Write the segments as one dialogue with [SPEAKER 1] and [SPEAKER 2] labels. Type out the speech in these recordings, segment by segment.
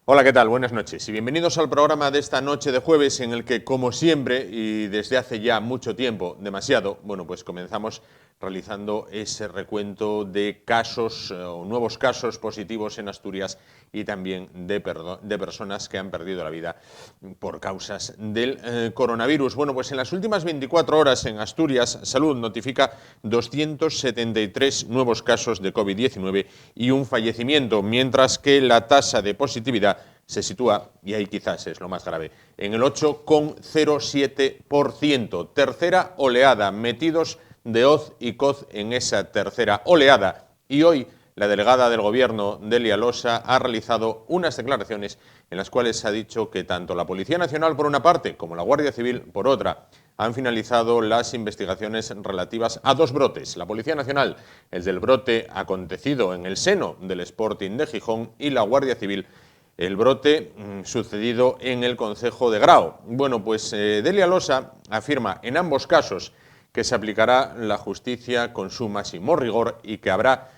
[SPEAKER 1] Hola, ¿qué tal? Buenas noches y bienvenidos al programa de esta noche de jueves en el que, como siempre y desde hace ya mucho tiempo, demasiado, pues comenzamos realizando ese recuento de casos o nuevos casos positivos en Asturias y también de personas que han perdido la vida por causas del coronavirus. Pues en las últimas 24 horas en Asturias, Salud notifica 273 nuevos casos de COVID-19 y un fallecimiento, mientras que la tasa de positividad se sitúa, y ahí quizás es lo más grave, en el 8,07%. Tercera oleada, metidos de hoz y coz en esa tercera oleada. Y hoy la delegada del Gobierno, Delia Losa, ha realizado unas declaraciones en las cuales ha dicho que tanto la Policía Nacional por una parte como la Guardia Civil por otra han finalizado las investigaciones relativas a dos brotes. La Policía Nacional, el del brote acontecido en el seno del Sporting de Gijón, y la Guardia Civil, el brote sucedido en el concejo de Grao. Delia Losa afirma en ambos casos que se aplicará la justicia con su máximo rigor y que habrá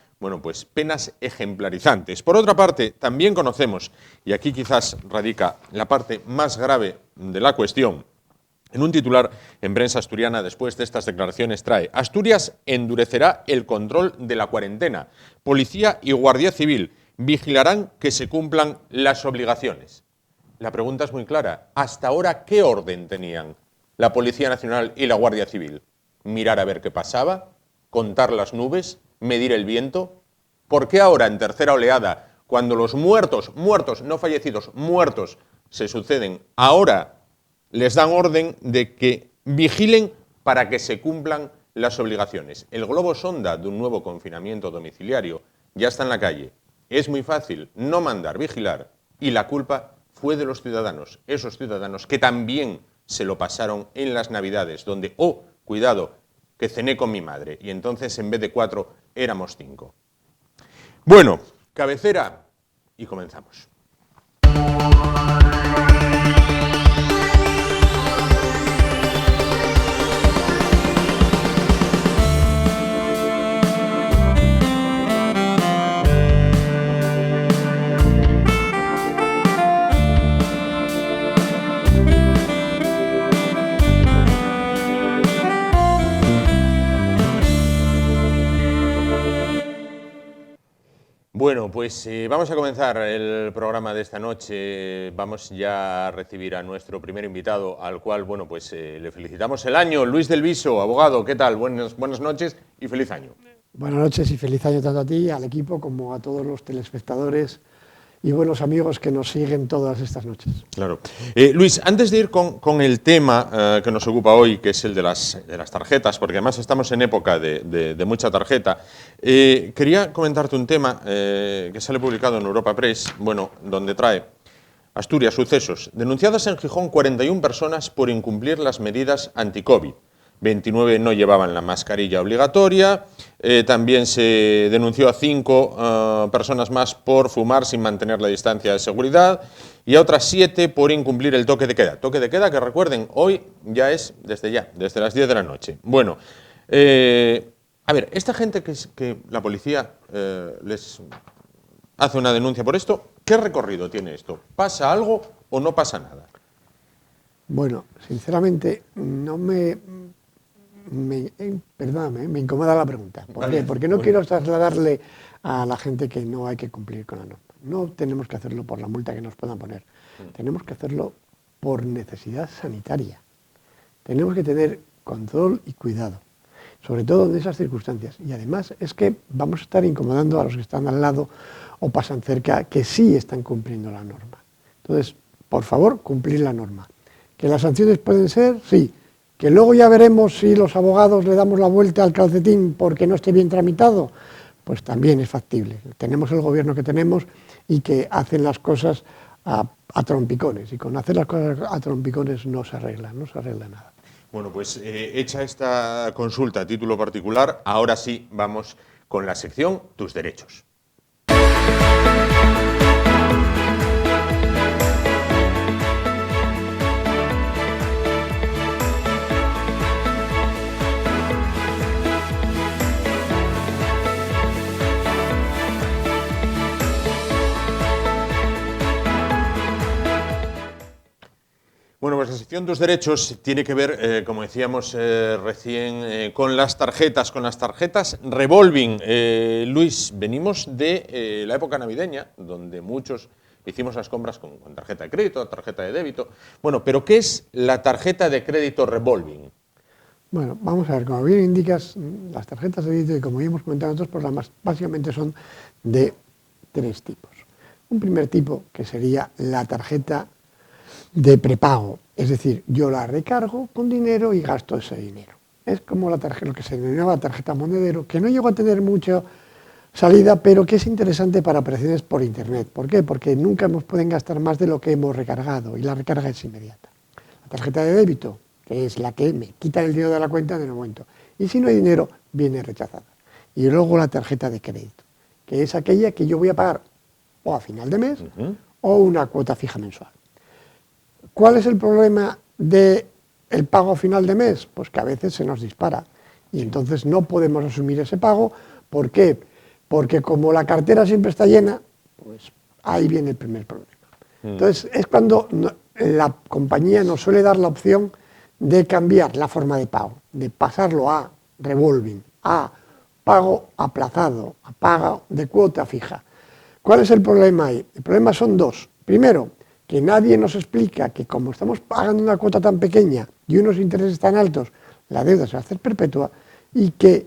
[SPEAKER 1] penas ejemplarizantes. Por otra parte, también conocemos, y aquí quizás radica la parte más grave de la cuestión, en un titular en prensa asturiana después de estas declaraciones trae: Asturias endurecerá el control de la cuarentena. Policía y Guardia Civil vigilarán que se cumplan las obligaciones. La pregunta es muy clara. ¿Hasta ahora qué orden tenían la Policía Nacional y la Guardia Civil? ¿Mirar a ver qué pasaba? ¿Contar las nubes? ¿Medir el viento? ¿Por qué ahora, en tercera oleada, cuando los muertos, no fallecidos, muertos, se suceden, ahora les dan orden de que vigilen para que se cumplan las obligaciones? El globo sonda de un nuevo confinamiento domiciliario ya está en la calle. Es muy fácil no mandar vigilar y la culpa fue de los ciudadanos, esos ciudadanos que también se lo pasaron en las Navidades, donde, cuidado, que cené con mi madre y entonces en vez de 4 éramos 5. Cabecera y comenzamos. Vamos a comenzar el programa de esta noche. Vamos ya a recibir a nuestro primer invitado, al cual le felicitamos el año. Luis del Viso, abogado, ¿qué tal? Buenas noches y feliz año.
[SPEAKER 2] Buenas noches y feliz año tanto a ti, al equipo, como a todos los telespectadores y buenos amigos que nos siguen todas estas noches.
[SPEAKER 1] Claro. Luis, antes de ir con el tema que nos ocupa hoy, que es el de las tarjetas, porque además estamos en época de mucha tarjeta, quería comentarte un tema que sale publicado en Europa Press, donde trae: Asturias, sucesos. Denunciadas en Gijón 41 personas por incumplir las medidas anti-COVID. 29 no llevaban la mascarilla obligatoria. También se denunció a 5 personas más por fumar sin mantener la distancia de seguridad y a otras 7 por incumplir el toque de queda. Toque de queda que, recuerden, hoy ya es desde las 10 de la noche. Esta gente que la policía les hace una denuncia por esto, ¿qué recorrido tiene esto? ¿Pasa algo o no pasa nada?
[SPEAKER 2] Sinceramente, perdóname, me incomoda la pregunta. ¿Por qué? Porque no quiero trasladarle a la gente que no hay que cumplir con la norma. No tenemos que hacerlo por la multa que nos puedan poner. Tenemos que hacerlo por necesidad sanitaria. Tenemos que tener control y cuidado, sobre todo en esas circunstancias. Y además es que vamos a estar incomodando a los que están al lado o pasan cerca, que sí están cumpliendo la norma. Entonces, por favor, cumplir la norma. ¿Que las sanciones pueden ser? Sí. Que luego ya veremos si los abogados le damos la vuelta al calcetín porque no esté bien tramitado, pues también es factible. Tenemos el gobierno que tenemos y que hacen las cosas a trompicones, y con hacer las cosas a trompicones no se arregla nada.
[SPEAKER 1] Hecha esta consulta a título particular, ahora sí vamos con la sección Tus Derechos. Bueno, pues la sección Tus Derechos tiene que ver, como decíamos recién, con las tarjetas revolving. Luis, venimos de la época navideña, donde muchos hicimos las compras con tarjeta de crédito, tarjeta de débito. Bueno, pero ¿qué es la tarjeta de crédito revolving?
[SPEAKER 2] Bueno, vamos a ver, como bien indicas, las tarjetas de crédito, y como ya hemos comentado en otros programas, básicamente son de tres tipos. Un primer tipo, que sería la tarjeta de prepago, es decir, yo la recargo con dinero y gasto ese dinero. Es como la tarjeta, lo que se denominaba tarjeta monedero, que no llegó a tener mucha salida, pero que es interesante para operaciones por Internet. ¿Por qué? Porque nunca nos pueden gastar más de lo que hemos recargado y la recarga es inmediata. La tarjeta de débito, que es la que me quita el dinero de la cuenta en el momento, y si no hay dinero, viene rechazada. Y luego la tarjeta de crédito, que es aquella que yo voy a pagar o a final de mes o una cuota fija mensual. ¿Cuál es el problema del pago a final de mes? Pues que a veces se nos dispara y entonces no podemos asumir ese pago. ¿Por qué? Porque como la cartera siempre está llena, pues ahí viene el primer problema. Entonces es cuando la compañía nos suele dar la opción de cambiar la forma de pago, de pasarlo a revolving, a pago aplazado, a pago de cuota fija. ¿Cuál es el problema ahí? El problema son dos. Primero, que nadie nos explica que como estamos pagando una cuota tan pequeña y unos intereses tan altos, la deuda se va a hacer perpetua, y que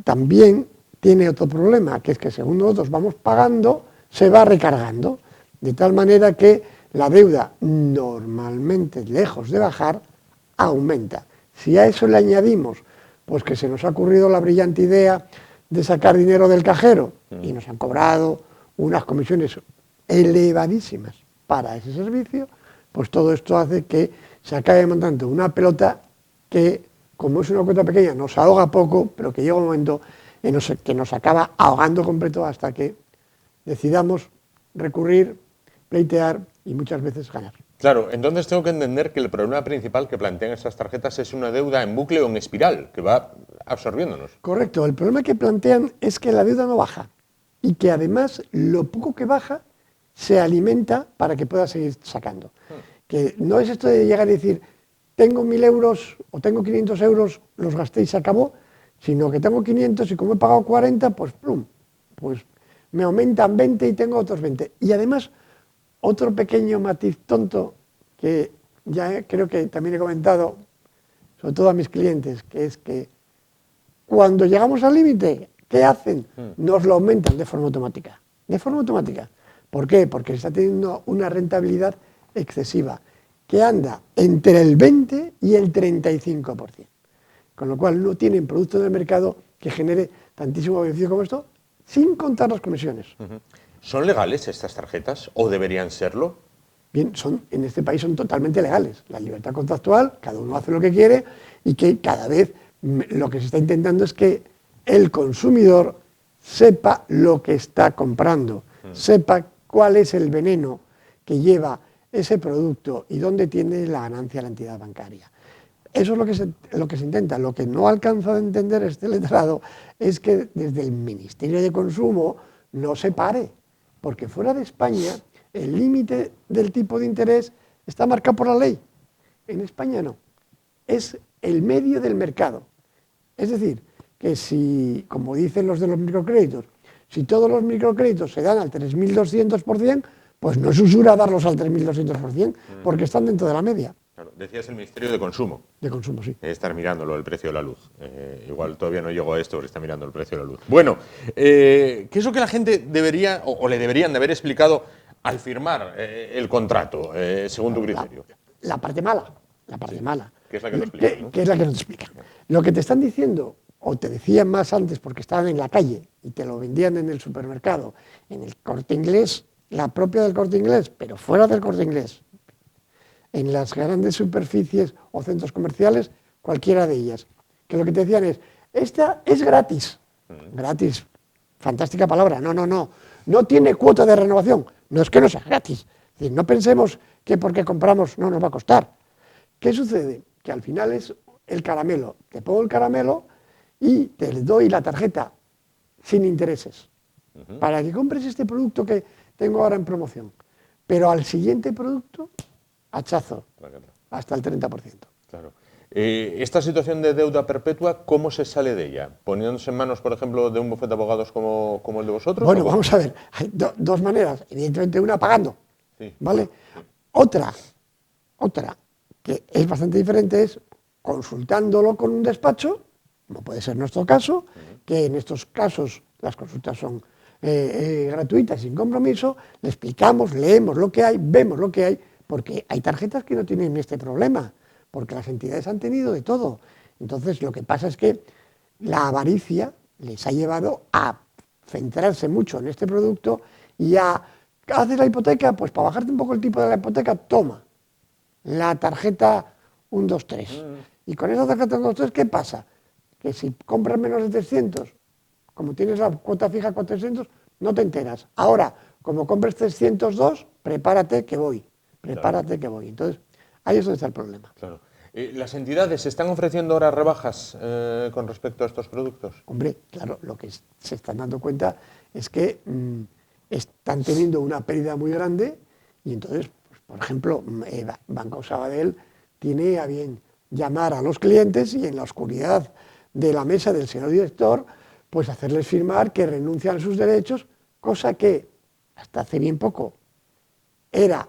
[SPEAKER 2] también tiene otro problema, que es que según nosotros vamos pagando, se va recargando, de tal manera que la deuda normalmente, lejos de bajar, aumenta. Si a eso le añadimos, pues que se nos ha ocurrido la brillante idea de sacar dinero del cajero y nos han cobrado unas comisiones elevadísimas para ese servicio, pues todo esto hace que se acabe montando una pelota que, como es una cuota pequeña, nos ahoga poco, pero que llega un momento que nos acaba ahogando completo hasta que decidamos recurrir, pleitear y muchas veces ganar.
[SPEAKER 1] Claro, entonces tengo que entender que el problema principal que plantean estas tarjetas es una deuda en bucle o en espiral, que va absorbiéndonos.
[SPEAKER 2] Correcto, el problema que plantean es que la deuda no baja y que además lo poco que baja se alimenta para que pueda seguir sacando. Que no es esto de llegar y decir, tengo 1.000 euros o tengo 500 euros, los gasté y se acabó, sino que tengo 500 y como he pagado 40, pues plum, pues me aumentan 20 y tengo otros 20. Y además, otro pequeño matiz tonto que ya creo que también he comentado, sobre todo a mis clientes, que es que cuando llegamos al límite, ¿qué hacen? Nos lo aumentan de forma automática. De forma automática. ¿Por qué? Porque está teniendo una rentabilidad excesiva, que anda entre el 20 y el 35%. Con lo cual no tienen producto en el mercado que genere tantísimo beneficio como esto, sin contar las comisiones.
[SPEAKER 1] ¿Son legales estas tarjetas o deberían serlo?
[SPEAKER 2] Bien, en este país son totalmente legales. La libertad contractual, cada uno hace lo que quiere y que cada vez lo que se está intentando es que el consumidor sepa lo que está comprando, sepa cuál es el veneno que lleva ese producto y dónde tiene la ganancia la entidad bancaria. Eso es lo que se intenta. Lo que no alcanza a entender este letrado es que desde el Ministerio de Consumo no se pare, porque fuera de España el límite del tipo de interés está marcado por la ley. En España no. Es el medio del mercado. Es decir, que si, como dicen los de los microcréditos, si todos los microcréditos se dan al 3.200%, pues no es usura darlos al 3.200%, porque están dentro de la media.
[SPEAKER 1] Claro, decías el Ministerio de Consumo.
[SPEAKER 2] De consumo, sí.
[SPEAKER 1] Estar mirándolo, el precio de la luz. Igual todavía no llego a esto, porque está mirando el precio de la luz. Bueno, ¿qué es lo que la gente debería o le deberían de haber explicado al firmar el contrato, según tu criterio?
[SPEAKER 2] La parte mala. La parte mala.
[SPEAKER 1] Que es la que no explican, ¿no?
[SPEAKER 2] Que es la que no te explican. Lo que te están diciendo, o te decían más antes porque estaban en la calle y te lo vendían en el supermercado, en el Corte Inglés, la propia del Corte Inglés, pero fuera del Corte Inglés, en las grandes superficies o centros comerciales, cualquiera de ellas, que lo que te decían es, esta es gratis. Gratis, fantástica palabra, no tiene cuota de renovación, no es que no sea gratis. Es decir, no pensemos que porque compramos no nos va a costar. ¿Qué sucede? Que al final es el caramelo. Te pongo el caramelo y te doy la tarjeta sin intereses para que compres este producto que tengo ahora en promoción. Pero al siguiente producto, hachazo. hasta el 30%.
[SPEAKER 1] Claro. Esta situación de deuda perpetua, ¿cómo se sale de ella? ¿Poniéndose en manos, por ejemplo, de un bufete de abogados como el de vosotros?
[SPEAKER 2] Bueno, vamos a ver, hay dos maneras. Evidentemente una pagando,
[SPEAKER 1] Sí.
[SPEAKER 2] ¿vale? Otra, que es bastante diferente, es consultándolo con un despacho, como puede ser nuestro caso, que en estos casos las consultas son gratuitas, sin compromiso, le explicamos, leemos lo que hay, vemos lo que hay, porque hay tarjetas que no tienen este problema, porque las entidades han tenido de todo. Entonces, lo que pasa es que la avaricia les ha llevado a centrarse mucho en este producto y a hacer la hipoteca, pues para bajarte un poco el tipo de la hipoteca, toma la tarjeta 123. Y con esa tarjeta 123, ¿qué pasa? Que si compras menos de 300, como tienes la cuota fija con 300, no te enteras. Ahora, como compres 302, prepárate que voy. Prepárate que voy. Entonces, ahí es donde está el problema.
[SPEAKER 1] Claro. ¿Las entidades están ofreciendo ahora rebajas con respecto a estos productos?
[SPEAKER 2] Hombre, claro, lo que se están dando cuenta es que están teniendo una pérdida muy grande y entonces, pues, por ejemplo, Banco Sabadell tiene a bien llamar a los clientes y en la oscuridad de la mesa del señor director, pues hacerles firmar que renuncian a sus derechos, cosa que hasta hace bien poco era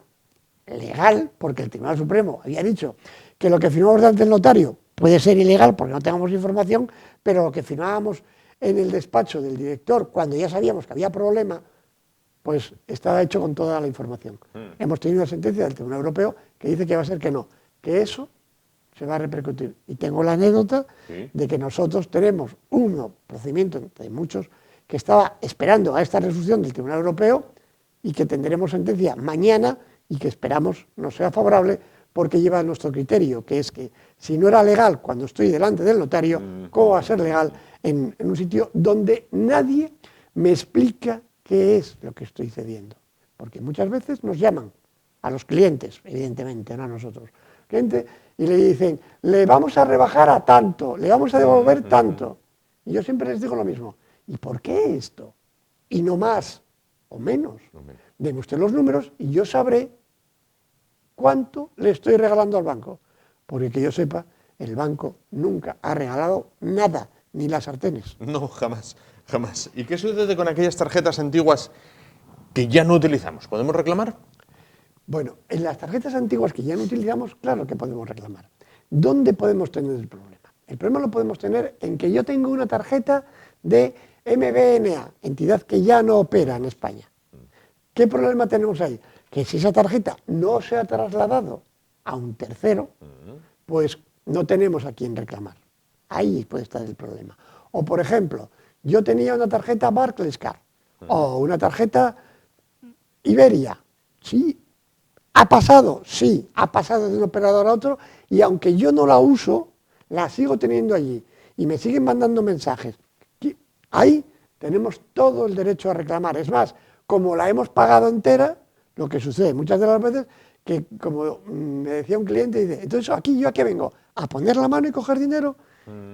[SPEAKER 2] legal, porque el Tribunal Supremo había dicho que lo que firmamos delante del notario puede ser ilegal porque no tengamos información, pero lo que firmábamos en el despacho del director, cuando ya sabíamos que había problema, pues estaba hecho con toda la información. Hemos tenido una sentencia del Tribunal Europeo que dice que va a ser que no, que eso se va a repercutir. Y tengo la anécdota de que nosotros tenemos un procedimiento de muchos que estaba esperando a esta resolución del Tribunal Europeo y que tendremos sentencia mañana y que esperamos no sea favorable porque lleva nuestro criterio, que es que si no era legal cuando estoy delante del notario, ¿cómo va a ser legal en un sitio donde nadie me explica qué es lo que estoy cediendo? Porque muchas veces nos llaman a los clientes, evidentemente, no a nosotros, cliente, y le dicen, le vamos a rebajar a tanto, le vamos a devolver tanto. Y yo siempre les digo lo mismo, ¿y por qué esto? Y no más o menos. Deme usted los números y yo sabré cuánto le estoy regalando al banco. Porque que yo sepa, el banco nunca ha regalado nada, ni las sartenes.
[SPEAKER 1] No, jamás, jamás. ¿Y qué sucede con aquellas tarjetas antiguas que ya no utilizamos? ¿Podemos reclamar?
[SPEAKER 2] Bueno, en las tarjetas antiguas que ya no utilizamos, claro que podemos reclamar. ¿Dónde podemos tener el problema? El problema lo podemos tener en que yo tengo una tarjeta de MBNA, entidad que ya no opera en España. ¿Qué problema tenemos ahí? Que si esa tarjeta no se ha trasladado a un tercero, pues no tenemos a quién reclamar. Ahí puede estar el problema. O, por ejemplo, yo tenía una tarjeta Barclaycard o una tarjeta Iberia. Sí, ¿ha pasado? Sí, ha pasado de un operador a otro y aunque yo no la uso, la sigo teniendo allí y me siguen mandando mensajes. Ahí tenemos todo el derecho a reclamar. Es más, como la hemos pagado entera, lo que sucede muchas de las veces, que como me decía un cliente, dice, entonces aquí yo a qué vengo, a poner la mano y coger dinero,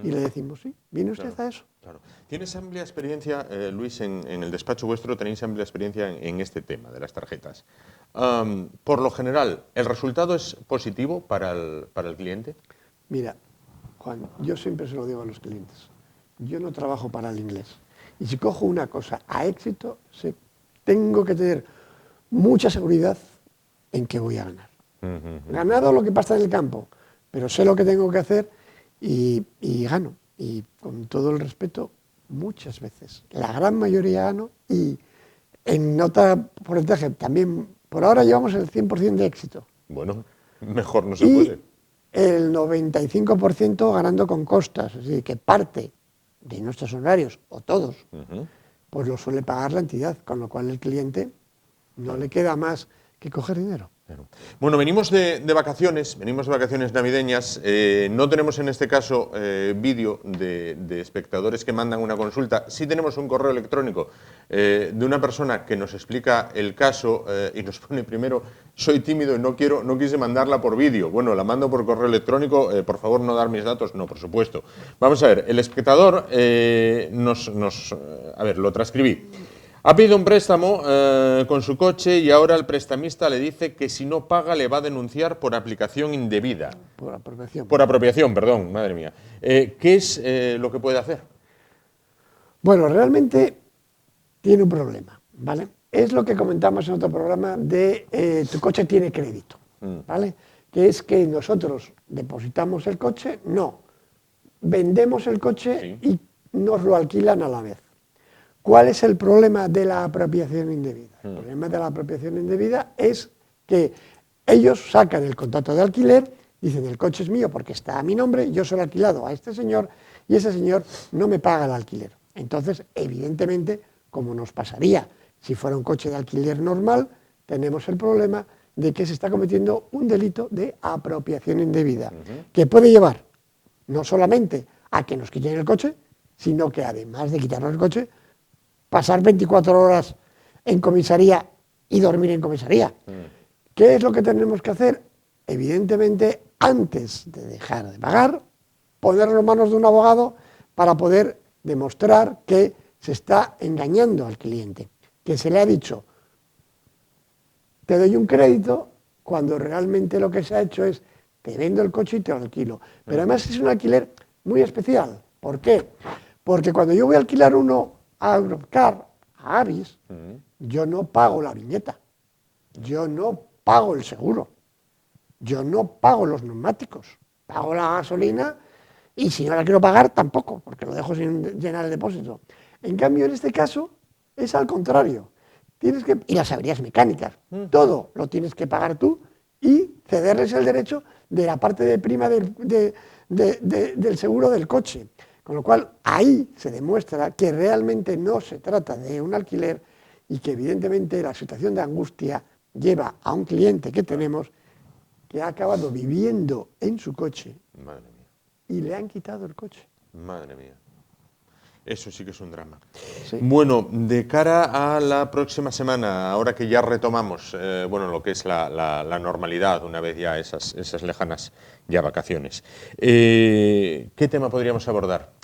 [SPEAKER 2] y le decimos, sí, ¿viene usted a eso?
[SPEAKER 1] Claro. ¿Tienes amplia experiencia, Luis, en el despacho vuestro tenéis amplia experiencia en este tema de las tarjetas? Por lo general, ¿el resultado es positivo para el cliente?
[SPEAKER 2] Mira, Juan, yo siempre se lo digo a los clientes, yo no trabajo para el inglés, y si cojo una cosa a éxito, tengo que tener mucha seguridad en que voy a ganar. Ganado lo que pasa en el campo, pero sé lo que tengo que hacer y gano. Y con todo el respeto, muchas veces, la gran mayoría gano y en nota porcentaje también, por ahora llevamos el 100% de éxito.
[SPEAKER 1] Bueno, mejor no se puede.
[SPEAKER 2] El 95% ganando con costas, es decir, que parte de nuestros honorarios, o todos, pues lo suele pagar la entidad, con lo cual el cliente no le queda más que coger dinero.
[SPEAKER 1] Bueno, venimos de vacaciones navideñas. No tenemos en este caso vídeo de espectadores que mandan una consulta. Sí tenemos un correo electrónico de una persona que nos explica el caso y nos pone primero, soy tímido y no quise mandarla por vídeo. Bueno, la mando por correo electrónico, por favor no dar mis datos. No, por supuesto. Vamos a ver, el espectador a ver, lo transcribí. Ha pedido un préstamo con su coche y ahora el prestamista le dice que si no paga le va a denunciar por aplicación indebida.
[SPEAKER 2] Por apropiación.
[SPEAKER 1] Por apropiación, perdón, madre mía. ¿Qué es lo que puede hacer?
[SPEAKER 2] Bueno, realmente tiene un problema, ¿vale? Es lo que comentamos en otro programa de tu coche tiene crédito, ¿vale? Que es que nosotros depositamos el coche, no, vendemos el coche y nos lo alquilan a la vez. ¿Cuál es el problema de la apropiación indebida? El problema de la apropiación indebida es que ellos sacan el contrato de alquiler, dicen el coche es mío porque está a mi nombre, yo se lo he alquilado a este señor y ese señor no me paga el alquiler. Entonces, evidentemente, como nos pasaría si fuera un coche de alquiler normal, tenemos el problema de que se está cometiendo un delito de apropiación indebida, que puede llevar no solamente a que nos quiten el coche, sino que además de quitarnos el coche, pasar 24 horas en comisaría y dormir en comisaría. ¿Qué es lo que tenemos que hacer? Evidentemente, antes de dejar de pagar, ponerlo en manos de un abogado para poder demostrar que se está engañando al cliente, que se le ha dicho, te doy un crédito, cuando realmente lo que se ha hecho es, te vendo el coche y te lo alquilo. Pero además es un alquiler muy especial. ¿Por qué? Porque cuando yo voy a alquilar uno a Europcar, a Avis, yo no pago la viñeta, yo no pago el seguro, yo no pago los neumáticos, pago la gasolina y si no la quiero pagar tampoco, porque lo dejo sin llenar el depósito. En cambio, en este caso, es al contrario. Y las averías mecánicas, todo lo tienes que pagar tú y cederles el derecho de la parte de prima del seguro del coche. Con lo cual, ahí se demuestra que realmente no se trata de un alquiler y que evidentemente la situación de angustia lleva a un cliente que tenemos que ha acabado viviendo en su coche.
[SPEAKER 1] Madre mía.
[SPEAKER 2] Y le han quitado el coche.
[SPEAKER 1] Madre mía. Eso sí que es un drama.
[SPEAKER 2] Sí.
[SPEAKER 1] Bueno, de cara a la próxima semana, ahora que ya retomamos lo que es la normalidad, una vez ya esas lejanas ya vacaciones, ¿qué tema podríamos abordar?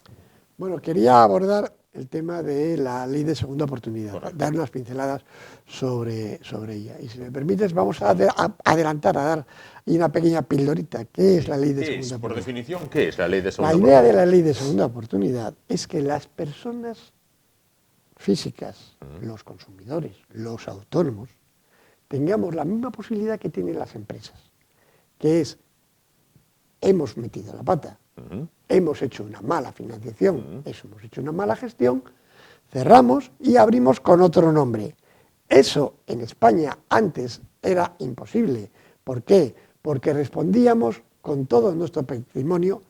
[SPEAKER 2] Bueno, quería abordar el tema de la ley de segunda oportunidad,
[SPEAKER 1] Correcto.
[SPEAKER 2] dar unas pinceladas sobre ella. Y si me permites, vamos a adelantar, a dar una pequeña pildorita. ¿Qué es la ley de segunda oportunidad?
[SPEAKER 1] Por definición, ¿qué es la ley de segunda
[SPEAKER 2] La
[SPEAKER 1] oportunidad?
[SPEAKER 2] idea de la ley de segunda oportunidad es que las personas físicas, los consumidores, los autónomos, tengamos la misma posibilidad que tienen las empresas, que es, hemos metido la pata, hemos hecho una mala financiación, hemos hecho una mala gestión, cerramos y abrimos con otro nombre. Eso en España antes era imposible. ¿Por qué? Porque respondíamos con todo nuestro patrimonio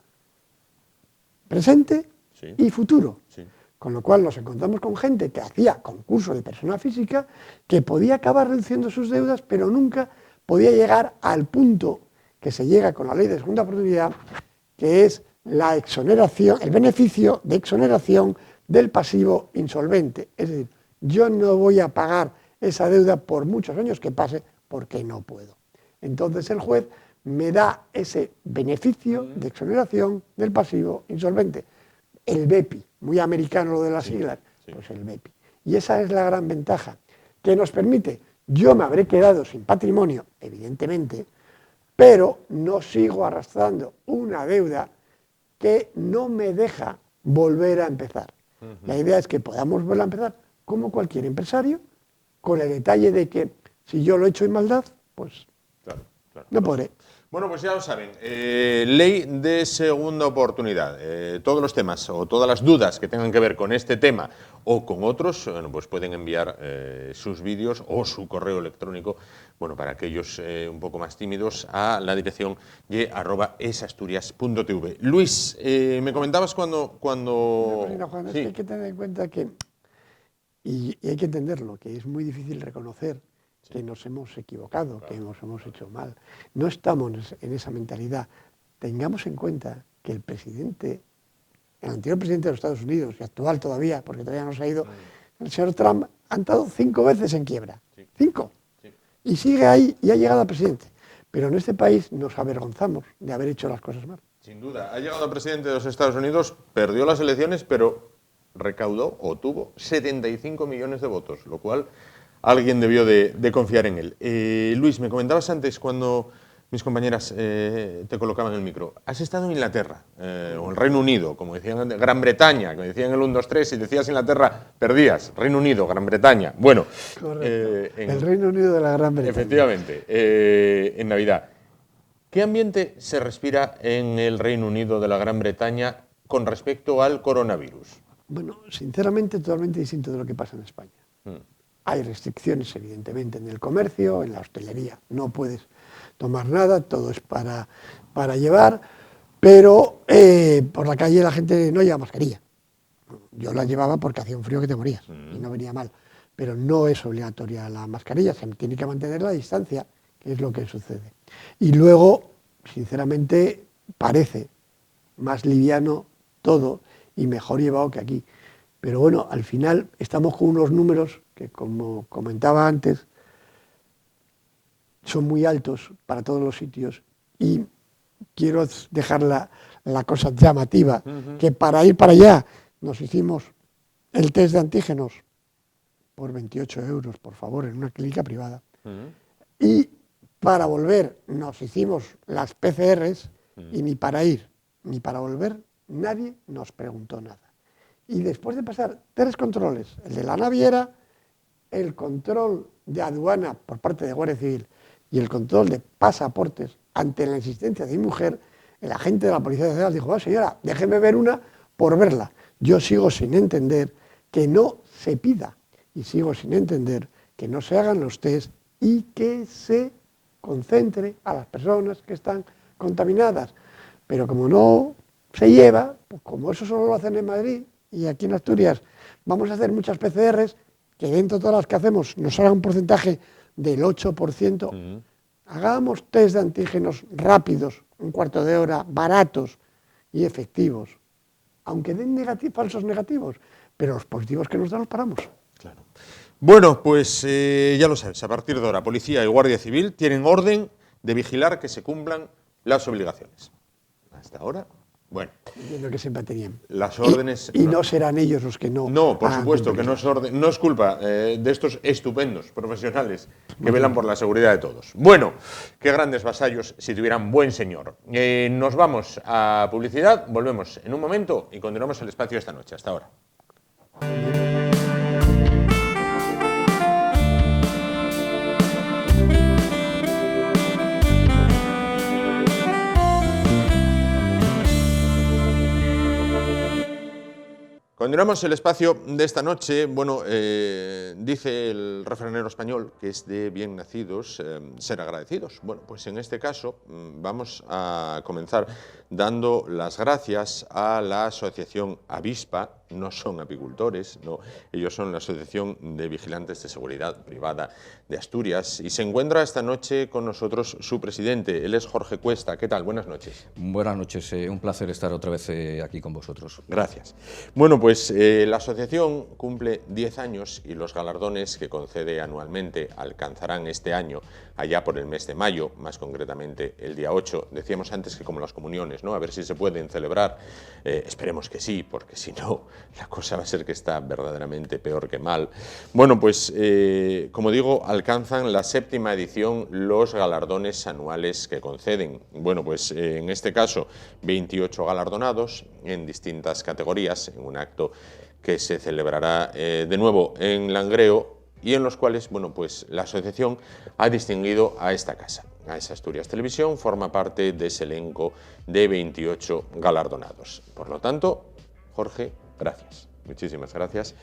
[SPEAKER 2] presente y futuro.
[SPEAKER 1] Sí.
[SPEAKER 2] Con lo cual nos encontramos con gente que hacía concurso de persona física, que podía acabar reduciendo sus deudas, pero nunca podía llegar al punto que se llega con la ley de segunda oportunidad, que es la exoneración, el beneficio de exoneración del pasivo insolvente. Es decir, yo no voy a pagar esa deuda por muchos años que pase porque no puedo. Entonces el juez me da ese beneficio de exoneración del pasivo insolvente. El BEPI, muy americano lo de las siglas, pues el BEPI. Y esa es la gran ventaja, que nos permite, yo me habré quedado sin patrimonio, evidentemente, pero no sigo arrastrando una deuda que no me deja volver a empezar. La idea es que podamos volver a empezar como cualquier empresario, con el detalle de que si yo lo he hecho en maldad, pues
[SPEAKER 1] Claro.
[SPEAKER 2] no podré.
[SPEAKER 1] Bueno, pues ya lo saben, ley de segunda oportunidad. Todos los temas o todas las dudas que tengan que ver con este tema o con otros, bueno, pues pueden enviar sus vídeos o su correo electrónico, bueno, para aquellos un poco más tímidos, a la dirección ye@esasturias.tv. Luis, me comentabas cuando...
[SPEAKER 2] Mira, Juan, es
[SPEAKER 1] Sí.
[SPEAKER 2] que hay que tener en cuenta que, y hay que entenderlo, que es muy difícil reconocer que nos hemos equivocado, que nos hemos hecho mal. No estamos en esa mentalidad. Tengamos en cuenta que el anterior presidente de los Estados Unidos, y actual todavía, porque todavía no se ha ido, el señor Trump, ha estado 5 veces en quiebra. 5. Y sigue ahí y ha llegado a presidente. Pero en este país nos avergonzamos de haber hecho las cosas mal.
[SPEAKER 1] Sin duda, ha llegado presidente de los Estados Unidos, perdió las elecciones, pero recaudó o tuvo 75 millones de votos, lo cual alguien debió de confiar en él. Luis, me comentabas antes cuando mis compañeras te colocaban el micro. Has estado en Inglaterra, o el Reino Unido, como decían, Gran Bretaña, que decían el 1, 2, 3, si decías Inglaterra, perdías. Reino Unido, Gran Bretaña. Bueno,
[SPEAKER 2] el Reino Unido de la Gran Bretaña.
[SPEAKER 1] Efectivamente, en Navidad. ¿Qué ambiente se respira en el Reino Unido de la Gran Bretaña con respecto al coronavirus?
[SPEAKER 2] Bueno, sinceramente, totalmente distinto de lo que pasa en España. Hay restricciones, evidentemente, en el comercio, en la hostelería. No puedes tomar nada, todo es para llevar, pero por la calle la gente no lleva mascarilla. Yo la llevaba porque hacía un frío que te morías y no venía mal, pero no es obligatoria la mascarilla, se tiene que mantener la distancia, que es lo que sucede. Y luego, sinceramente, parece más liviano todo y mejor llevado que aquí. Pero bueno, al final estamos con unos números que, como comentaba antes, son muy altos para todos los sitios y quiero dejar la cosa llamativa, que para ir para allá nos hicimos el test de antígenos por 28 euros, por favor, en una clínica privada. Y para volver nos hicimos las PCRs y ni para ir ni para volver nadie nos preguntó nada. Y después de pasar 3 controles, el de la naviera, el control de aduana por parte de Guardia Civil y el control de pasaportes, ante la insistencia de mi mujer, el agente de la Policía Nacional dijo: señora, déjeme ver una por verla. Yo sigo sin entender que no se pida y sigo sin entender que no se hagan los test y que se concentre a las personas que están contaminadas. Pero como no se lleva, pues como eso solo lo hacen en Madrid y aquí en Asturias vamos a hacer muchas PCRs, que dentro de todas las que hacemos nos haga un porcentaje del 8%, hagamos test de antígenos rápidos, un cuarto de hora, baratos y efectivos, aunque den falsos negativos, pero los positivos que nos dan los paramos.
[SPEAKER 1] Claro. Bueno, pues ya lo sabes, a partir de ahora, Policía y Guardia Civil tienen orden de vigilar que se cumplan las obligaciones. Hasta ahora, bueno.
[SPEAKER 2] Entiendo que siempre tenían.
[SPEAKER 1] Las órdenes...
[SPEAKER 2] Y no serán ellos los que no...
[SPEAKER 1] No, por supuesto, que no es culpa de estos estupendos profesionales que velan por la seguridad de todos. Bueno, qué grandes vasallos si tuvieran buen señor. Nos vamos a publicidad, volvemos en un momento y continuamos el espacio esta noche. Hasta ahora. Continuamos el espacio de esta noche. Bueno, dice el refranero español que es de bien nacidos ser agradecidos. Bueno, pues en este caso vamos a comenzar dando las gracias a la asociación Avispa. No son apicultores, no, ellos son la Asociación de Vigilantes de Seguridad Privada de Asturias y se encuentra esta noche con nosotros su presidente, él es Jorge Cuesta. ¿Qué tal? Buenas noches.
[SPEAKER 3] Buenas noches, un placer estar otra vez aquí con vosotros.
[SPEAKER 1] Gracias. Bueno, pues la asociación cumple 10 años y los galardones que concede anualmente alcanzarán este año, allá por el mes de mayo, más concretamente el día 8. Decíamos antes que como las comuniones, ¿no? A ver si se pueden celebrar. Esperemos que sí, porque si no, la cosa va a ser que está verdaderamente peor que mal. Bueno, pues como digo, alcanzan la 7ª edición los galardones anuales que conceden. Bueno, pues en este caso 28 galardonados en distintas categorías, en un acto que se celebrará de nuevo en Langreo y en los cuales, bueno, pues la asociación ha distinguido a esta casa. A esa Asturias Televisión forma parte de ese elenco de 28 galardonados. Por lo tanto, Jorge, gracias, muchísimas gracias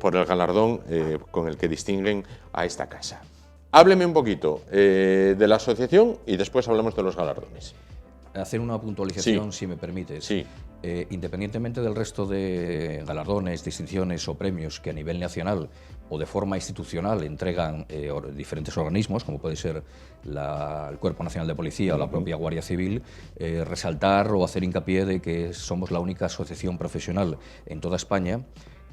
[SPEAKER 1] por el galardón con el que distinguen a esta casa. Hábleme un poquito de la asociación y después hablamos de los galardones.
[SPEAKER 3] Hacer una puntualización,
[SPEAKER 1] sí,
[SPEAKER 3] si me permites.
[SPEAKER 1] Sí.
[SPEAKER 3] Independientemente del resto de galardones, distinciones o premios que a nivel nacional o de forma institucional entregan diferentes organismos, como puede ser el Cuerpo Nacional de Policía o la propia Guardia Civil, resaltar o hacer hincapié de que somos la única asociación profesional en toda España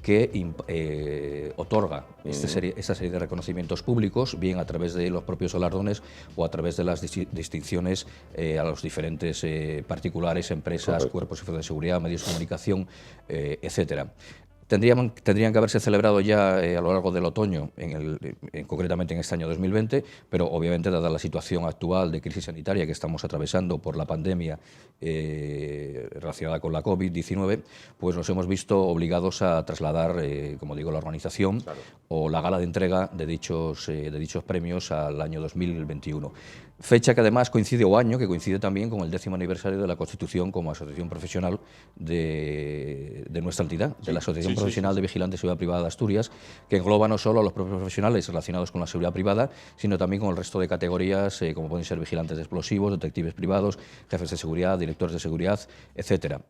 [SPEAKER 3] que otorga esta serie de reconocimientos públicos, bien a través de los propios galardones o a través de las distinciones a los diferentes particulares, empresas, cuerpos y fuerzas de seguridad, medios de comunicación, etcétera. Tendrían que haberse celebrado ya a lo largo del otoño, concretamente en este año 2020, pero obviamente dada la situación actual de crisis sanitaria que estamos atravesando por la pandemia relacionada con la COVID-19, pues nos hemos visto obligados a trasladar, como digo, la organización o la gala de entrega de dichos premios al año 2021. Fecha que además coincide, o año que coincide también con el 10º aniversario de la Constitución como asociación profesional de nuestra entidad, de la Asociación Profesional de Vigilantes de Seguridad Privada de Asturias, que engloba no solo a los propios profesionales relacionados con la seguridad privada, sino también con el resto de categorías, como pueden ser vigilantes de explosivos, detectives privados, jefes de seguridad, directores de seguridad, etcétera.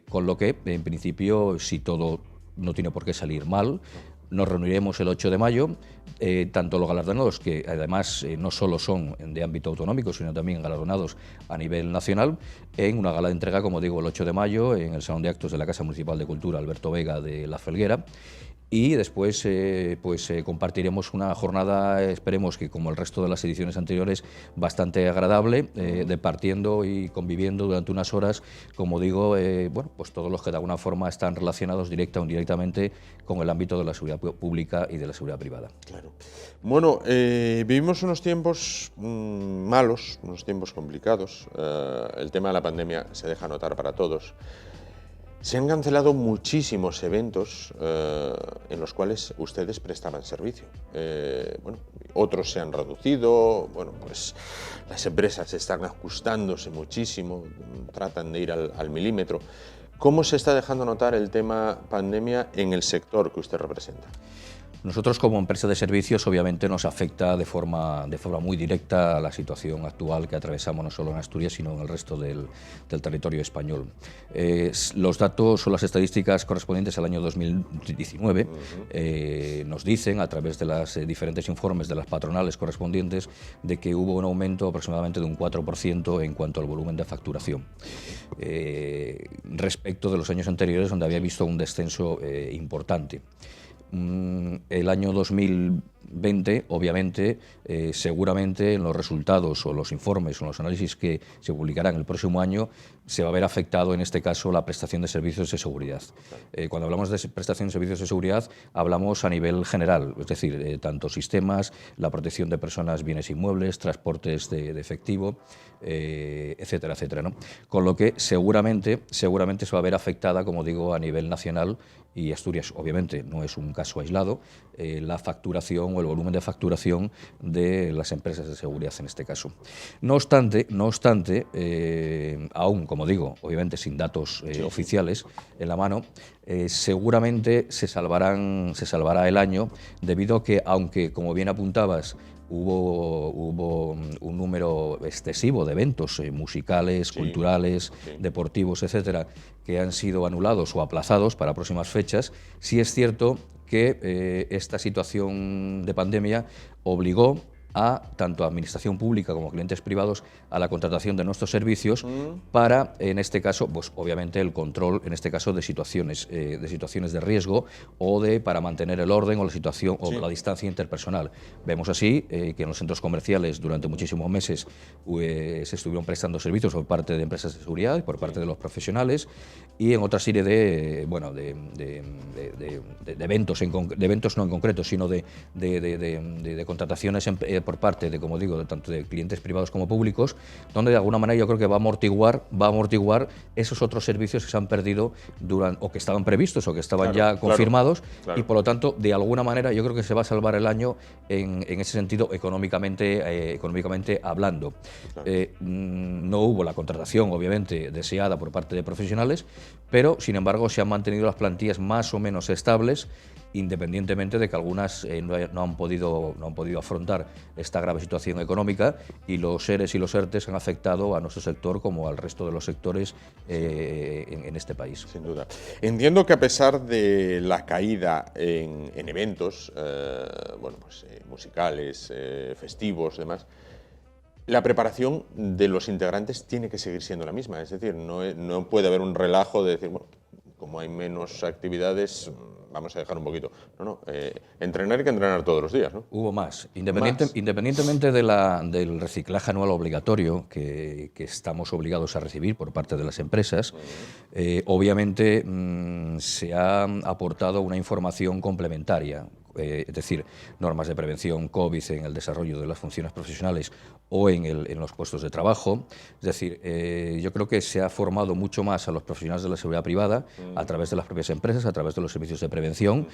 [SPEAKER 3] Con lo que, en principio, si todo no tiene por qué salir mal, nos reuniremos el 8 de mayo, tanto los galardonados, que además no solo son de ámbito autonómico, sino también galardonados a nivel nacional, en una gala de entrega, como digo, el 8 de mayo, en el Salón de Actos de la Casa Municipal de Cultura Alberto Vega de La Felguera. Y después compartiremos una jornada, esperemos que como el resto de las ediciones anteriores, bastante agradable, departiendo y conviviendo durante unas horas, como digo, pues todos los que de alguna forma están relacionados directa o indirectamente con el ámbito de la seguridad pública y de la seguridad privada.
[SPEAKER 1] Claro. Bueno, vivimos unos tiempos malos, unos tiempos complicados. El tema de la pandemia se deja notar para todos. Se han cancelado muchísimos eventos en los cuales ustedes prestaban servicio. Otros se han reducido, pues las empresas están ajustándose muchísimo, tratan de ir al milímetro. ¿Cómo se está dejando notar el tema pandemia en el sector que usted representa?
[SPEAKER 3] Nosotros, como empresa de servicios, obviamente nos afecta de forma muy directa a la situación actual que atravesamos no solo en Asturias, sino en el resto del territorio español. Los datos o las estadísticas correspondientes al año 2019 nos dicen, a través de los diferentes informes de las patronales correspondientes, de que hubo un aumento aproximadamente de un 4% en cuanto al volumen de facturación, respecto de los años anteriores, donde había visto un descenso importante. El año 2020, obviamente, seguramente en los resultados o los informes o los análisis que se publicarán el próximo año, se va a ver afectado, en este caso, la prestación de servicios de seguridad. Cuando hablamos de prestación de servicios de seguridad, hablamos a nivel general, es decir, tanto sistemas, la protección de personas, bienes inmuebles, transportes de efectivo, etcétera, etcétera, ¿no? Con lo que seguramente se va a ver afectada, como digo, a nivel nacional, y Asturias, obviamente, no es un caso aislado, la facturación o el volumen de facturación de las empresas de seguridad en este caso. No obstante, aún, como digo, obviamente sin datos oficiales en la mano, seguramente se salvará el año, debido a que, aunque, como bien apuntabas, hubo un número excesivo de eventos musicales, culturales, deportivos, etcétera, que han sido anulados o aplazados para próximas fechas. Sí es cierto que esta situación de pandemia obligó a tanto a administración pública como a clientes privados a la contratación de nuestros servicios para, en este caso, pues obviamente el control, en este caso, de situaciones de riesgo o para mantener el orden o la situación o la distancia interpersonal. Vemos así que en los centros comerciales durante muchísimos meses se estuvieron prestando servicios por parte de empresas de seguridad y por parte de los profesionales, y en otra serie de eventos no en concreto, sino de contrataciones por parte de, como digo, tanto de clientes privados como públicos, donde de alguna manera yo creo que va a amortiguar esos otros servicios que se han perdido o que estaban previstos o que estaban confirmados, y por lo tanto, de alguna manera, yo creo que se va a salvar el año en ese sentido, económicamente hablando. No hubo la contratación, obviamente, deseada por parte de profesionales, pero sin embargo se han mantenido las plantillas más o menos estables, independientemente de que algunas no han podido afrontar esta grave situación económica, y los ERES y los ERTES han afectado a nuestro sector como al resto de los sectores en este país.
[SPEAKER 1] Sin duda. Entiendo que, a pesar de la caída en eventos musicales, festivos, demás, la preparación de los integrantes tiene que seguir siendo la misma. Es decir, no puede haber un relajo de decir, bueno, como hay menos actividades, vamos a dejar un poquito. Entrenar hay que entrenar todos los días, ¿no?
[SPEAKER 3] Hubo más. Independientemente del reciclaje anual obligatorio que estamos obligados a recibir por parte de las empresas, obviamente se ha aportado una información complementaria. Es decir, normas de prevención COVID en el desarrollo de las funciones profesionales o en los puestos de trabajo. Es decir, yo creo que se ha formado mucho más a los profesionales de la seguridad privada a través de las propias empresas, a través de los servicios de prevención,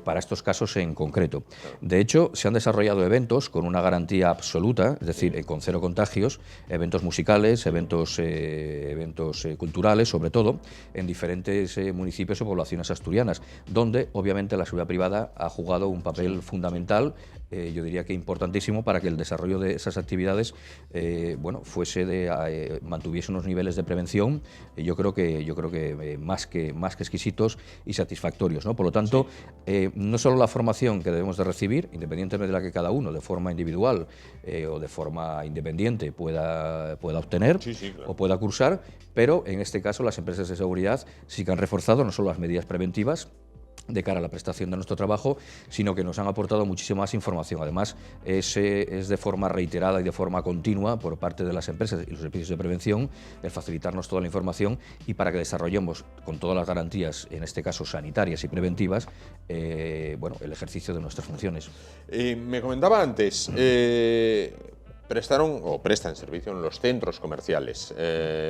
[SPEAKER 3] para estos casos en concreto. De hecho, se han desarrollado eventos con una garantía absoluta, es decir, con 0 contagios, eventos musicales, eventos culturales, sobre todo, en diferentes municipios o poblaciones asturianas, donde obviamente la seguridad privada ha jugado un papel fundamental, yo diría que importantísimo, para que el desarrollo de esas actividades mantuviese unos niveles de prevención, yo creo que más que exquisitos y satisfactorios, ¿no? Por lo tanto, no solo la formación que debemos de recibir, independientemente de la que cada uno de forma individual o de forma independiente pueda obtener, claro, o pueda cursar, pero en este caso las empresas de seguridad sí que han reforzado no solo las medidas preventivas de cara a la prestación de nuestro trabajo, sino que nos han aportado muchísima más información. Además, es de forma reiterada y de forma continua por parte de las empresas y los servicios de prevención el facilitarnos toda la información y para que desarrollemos con todas las garantías, en este caso sanitarias y preventivas, el ejercicio de nuestras funciones.
[SPEAKER 1] Me comentaba antes, prestaron o prestan servicio en los centros comerciales.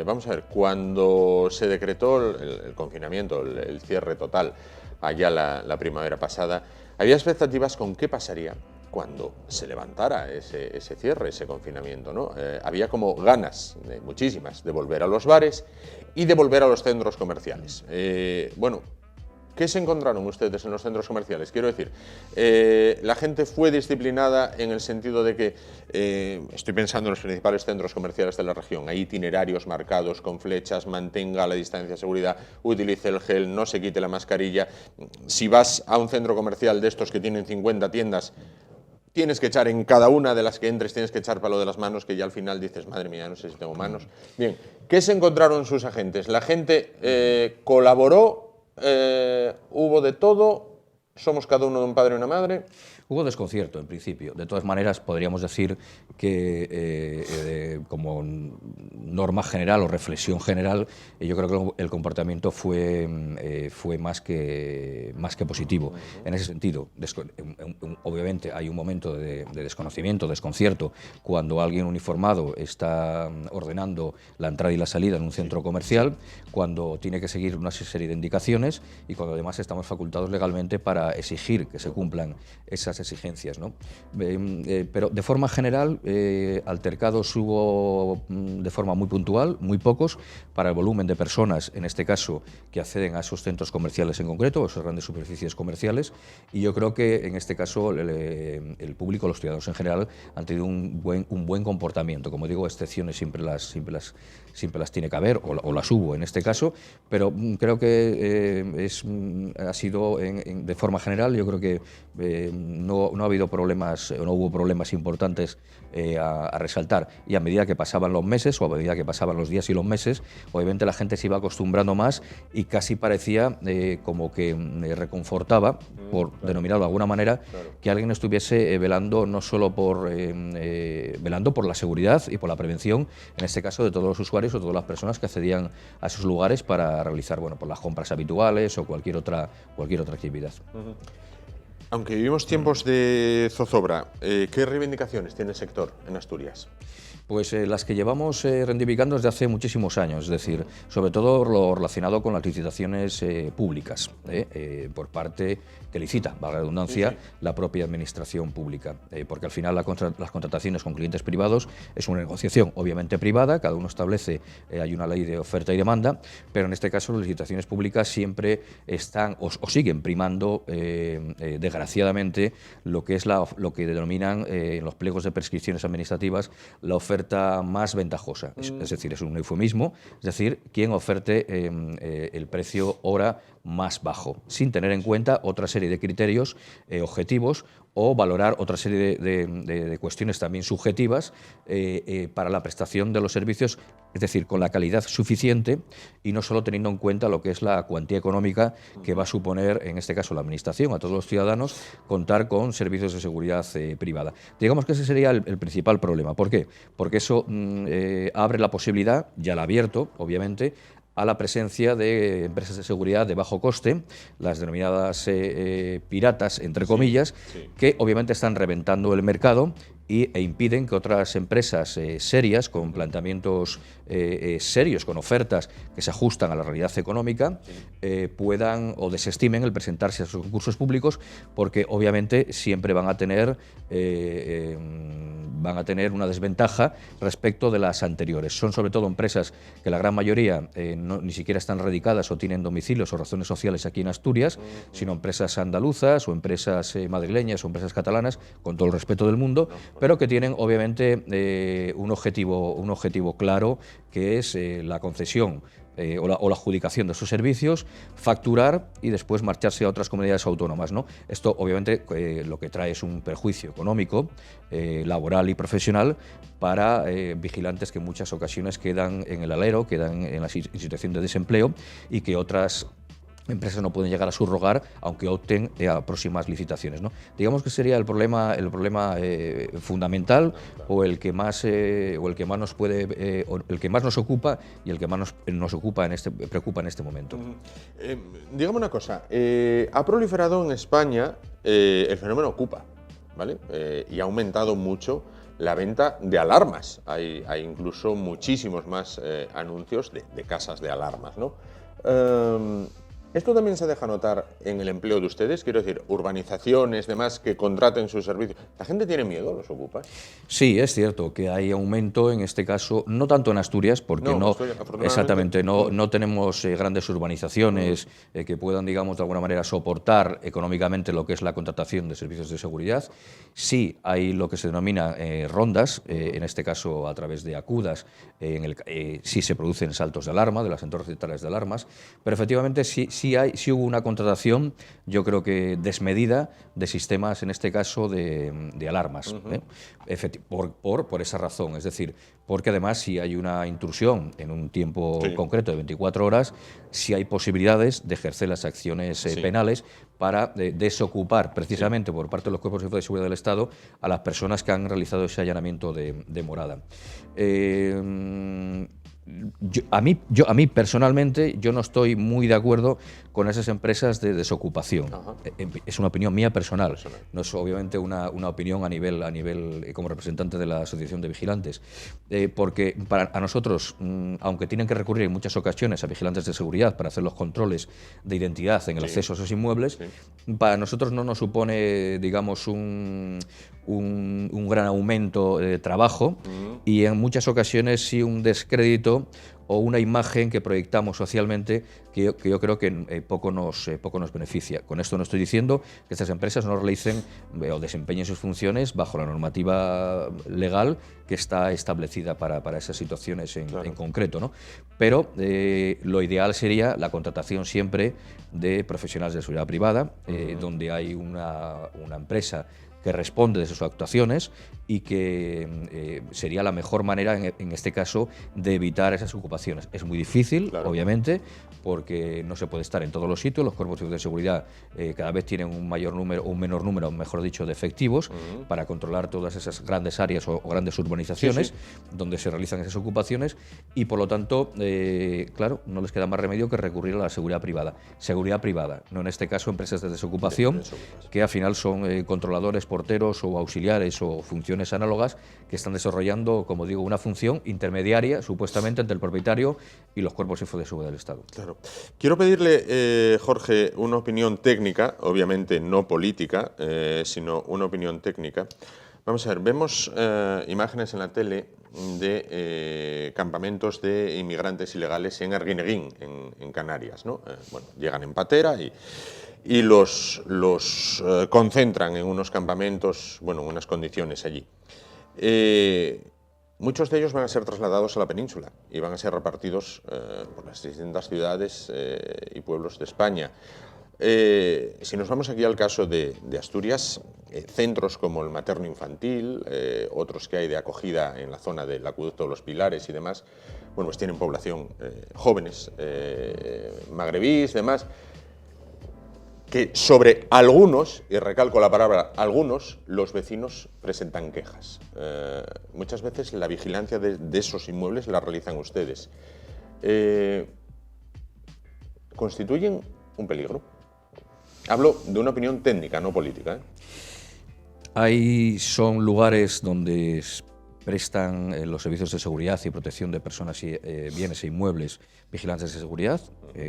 [SPEAKER 1] Vamos a ver, cuando se decretó el confinamiento, el cierre total, allá la primavera pasada, había expectativas con qué pasaría cuando se levantara ese cierre, ese confinamiento, ¿no? Había como ganas, muchísimas, de volver a los bares y de volver a los centros comerciales. ¿Qué se encontraron ustedes en los centros comerciales? Quiero decir, la gente fue disciplinada en el sentido de que, estoy pensando en los principales centros comerciales de la región, hay itinerarios marcados con flechas, mantenga la distancia de seguridad, utilice el gel, no se quite la mascarilla. Si vas a un centro comercial de estos que tienen 50 tiendas, tienes que echar en cada una de las que entres, tienes que echar palo de las manos, que ya al final dices, madre mía, no sé si tengo manos. Bien, ¿qué se encontraron sus agentes? La gente colaboró. Hubo de todo, somos cada uno de un padre y una madre.
[SPEAKER 3] Hubo desconcierto, en principio. De todas maneras, podríamos decir que como norma general o reflexión general, yo creo que el comportamiento fue más que positivo. En ese sentido, obviamente hay un momento de desconocimiento, desconcierto, cuando alguien uniformado está ordenando la entrada y la salida en un centro comercial, cuando tiene que seguir una serie de indicaciones y cuando además estamos facultados legalmente para exigir que se cumplan esas exigencias, ¿no? Pero de forma general, altercados hubo de forma muy puntual, muy pocos, para el volumen de personas, en este caso, que acceden a esos centros comerciales en concreto, a esas grandes superficies comerciales, y yo creo que en este caso el público, los ciudadanos en general, han tenido un buen comportamiento. Como digo, excepciones siempre las tiene que haber, o las hubo en este caso, pero creo que ha sido de forma general, yo creo que no ha habido problemas, no hubo problemas importantes a resaltar, y a medida que pasaban los meses o a medida que pasaban los días y los meses, obviamente la gente se iba acostumbrando más y casi parecía como que reconfortaba, por denominarlo de alguna manera, que alguien estuviese velando no solo velando por la seguridad y por la prevención, en este caso de todos los usuarios o todas las personas que accedían a esos lugares para realizar por las compras habituales o cualquier otra actividad.
[SPEAKER 1] Aunque vivimos tiempos de zozobra, ¿qué reivindicaciones tiene el sector en Asturias?
[SPEAKER 3] Pues las que llevamos reivindicando desde hace muchísimos años, es decir, sobre todo lo relacionado con las licitaciones públicas, por parte que licita, valga la redundancia, la propia administración pública, porque al final las contrataciones con clientes privados es una negociación obviamente privada, cada uno establece, hay una ley de oferta y demanda, pero en este caso las licitaciones públicas siempre están o siguen primando, desgraciadamente, lo que es lo que denominan en los pliegos de prescripciones administrativas la oferta oferta más ventajosa. Es decir, es un eufemismo, es decir, quien oferte el precio hora más bajo, sin tener en cuenta otra serie de criterios objetivos o valorar otra serie de cuestiones también subjetivas para la prestación de los servicios, es decir, con la calidad suficiente y no solo teniendo en cuenta lo que es la cuantía económica que va a suponer, en este caso, la Administración, a todos los ciudadanos, contar con servicios de seguridad privada. Digamos que ese sería el principal problema. ¿Por qué? Porque eso abre la posibilidad, ya la ha abierto, obviamente, a la presencia de empresas de seguridad de bajo coste, las denominadas piratas, entre comillas, que obviamente están reventando el mercado e impiden que otras empresas serias, con planteamientos serios, con ofertas que se ajustan a la realidad económica, puedan o desestimen el presentarse a sus concursos públicos, porque obviamente siempre van a tener una desventaja respecto de las anteriores. Son sobre todo empresas que la gran mayoría ni siquiera están radicadas o tienen domicilios o razones sociales aquí en Asturias, sino empresas andaluzas o empresas madrileñas o empresas catalanas, con todo el respeto del mundo, pero que tienen obviamente un objetivo claro, que es la concesión o la adjudicación de sus servicios, facturar y después marcharse a otras comunidades autónomas, ¿no? Esto obviamente lo que trae es un perjuicio económico, laboral y profesional para vigilantes que en muchas ocasiones quedan en el alero, quedan en la situación de desempleo y que otras empresas no pueden llegar a subrogar, aunque opten a próximas licitaciones, ¿no? Digamos que sería el problema fundamental, o el que más nos puede, el que más nos ocupa y el que más nos preocupa en este momento.
[SPEAKER 1] Dígame una cosa, ha proliferado en España el fenómeno Ocupa, ¿vale? Y ha aumentado mucho la venta de alarmas. Hay incluso muchísimos más anuncios de casas de alarmas, ¿no? ¿Esto también se deja notar en el empleo de ustedes? Quiero decir, urbanizaciones, demás, que contraten sus servicios. ¿La gente tiene miedo a los ocupas?
[SPEAKER 3] Sí, es cierto que hay aumento, en este caso, no tanto en Asturias, porque exactamente, no tenemos grandes urbanizaciones que puedan, digamos, de alguna manera soportar económicamente lo que es la contratación de servicios de seguridad. Sí hay lo que se denomina rondas, en este caso a través de acudas, sí se producen saltos de alarma, de las entornos centrales de alarmas, pero efectivamente sí hubo una contratación, yo creo que desmedida, de sistemas, en este caso, de alarmas, por esa razón. Es decir, porque además si hay una intrusión en un tiempo concreto de 24 horas, sí hay posibilidades de ejercer las acciones penales para desocupar, precisamente por parte de los cuerpos de seguridad del Estado, a las personas que han realizado ese allanamiento de morada. A mí personalmente, yo no estoy muy de acuerdo con esas empresas de desocupación. Es una opinión mía personal. No es obviamente una opinión a nivel como representante de la Asociación de Vigilantes, porque a nosotros, aunque tienen que recurrir en muchas ocasiones a vigilantes de seguridad para hacer los controles de identidad en el acceso a esos inmuebles, para nosotros no nos supone, digamos, un gran aumento de trabajo y en muchas ocasiones sí un descrédito o una imagen que proyectamos socialmente que yo creo que poco nos beneficia. Con esto no estoy diciendo que estas empresas no realicen o desempeñen sus funciones bajo la normativa legal que está establecida para esas situaciones en concreto, ¿no? Pero lo ideal sería la contratación siempre de profesionales de seguridad privada, donde hay una empresa que responde de sus actuaciones y que sería la mejor manera, en este caso, de evitar esas ocupaciones. Es muy difícil, obviamente, porque no se puede estar en todos los sitios. Los cuerpos de seguridad cada vez tienen un menor número, mejor dicho, de efectivos para controlar todas esas grandes áreas o grandes urbanizaciones donde se realizan esas ocupaciones y, por lo tanto, claro, no les queda más remedio que recurrir a la seguridad privada. Seguridad privada, no en este caso empresas de desocupación, que al final son controladores, porteros o auxiliares o funciones análogas que están desarrollando, como digo, una función intermediaria, supuestamente, entre el propietario y los cuerpos de seguridad del Estado.
[SPEAKER 1] Claro. Quiero pedirle, Jorge, una opinión técnica, obviamente no política, sino una opinión técnica. Vamos a ver, vemos imágenes en la tele de campamentos de inmigrantes ilegales en Arguineguín, en Canarias, ¿no? Llegan en patera y los concentran en unos campamentos, en unas condiciones allí. Muchos de ellos van a ser trasladados a la península y van a ser repartidos por las distintas ciudades y pueblos de España. Si nos vamos aquí al caso de Asturias, centros como el materno-infantil, otros que hay de acogida en la zona del acueducto de los Pilares y demás, bueno, pues tienen población jóvenes, magrebíes, demás, que sobre algunos, y recalco la palabra algunos, los vecinos presentan quejas. Muchas veces la vigilancia de esos inmuebles la realizan ustedes. ¿Constituyen un peligro? Hablo de una opinión técnica, no política.
[SPEAKER 3] Ahí son lugares donde prestan los servicios de seguridad y protección de personas y bienes e inmuebles vigilantes de seguridad,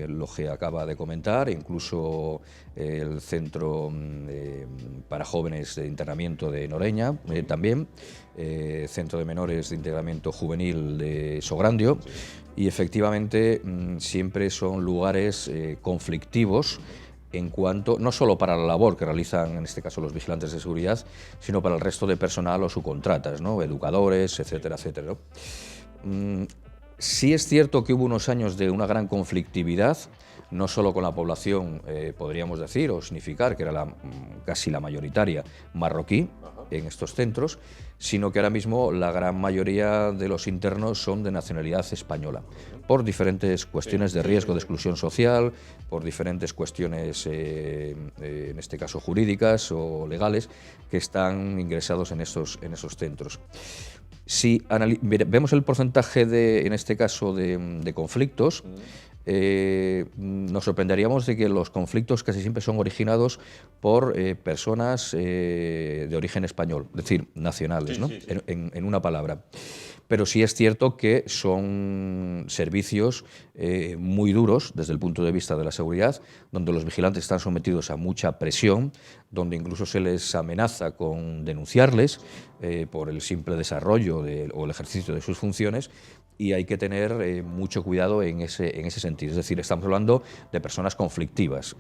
[SPEAKER 3] lo que acaba de comentar, incluso el centro para jóvenes de internamiento de Noreña, también, centro de menores de internamiento juvenil de Sograndio, y efectivamente siempre son lugares conflictivos en cuanto, no solo para la labor que realizan en este caso los vigilantes de seguridad, sino para el resto de personal o subcontratas, ¿no? Educadores, etcétera, etcétera, ¿no? Sí es cierto que hubo unos años de una gran conflictividad, no solo con la población, podríamos decir, o significar que era casi la mayoritaria marroquí en estos centros, sino que ahora mismo la gran mayoría de los internos son de nacionalidad española, por diferentes cuestiones de riesgo de exclusión social, por diferentes cuestiones, en este caso jurídicas o legales, que están ingresados en esos centros. Si vemos el porcentaje en este caso de conflictos, nos sorprenderíamos de que los conflictos casi siempre son originados por personas de origen español, es decir, nacionales, ¿no? En una palabra. Pero sí es cierto que son servicios muy duros desde el punto de vista de la seguridad, donde los vigilantes están sometidos a mucha presión, donde incluso se les amenaza con denunciarles por el simple desarrollo o el ejercicio de sus funciones, y hay que tener mucho cuidado en ese sentido. Es decir, estamos hablando de personas conflictivas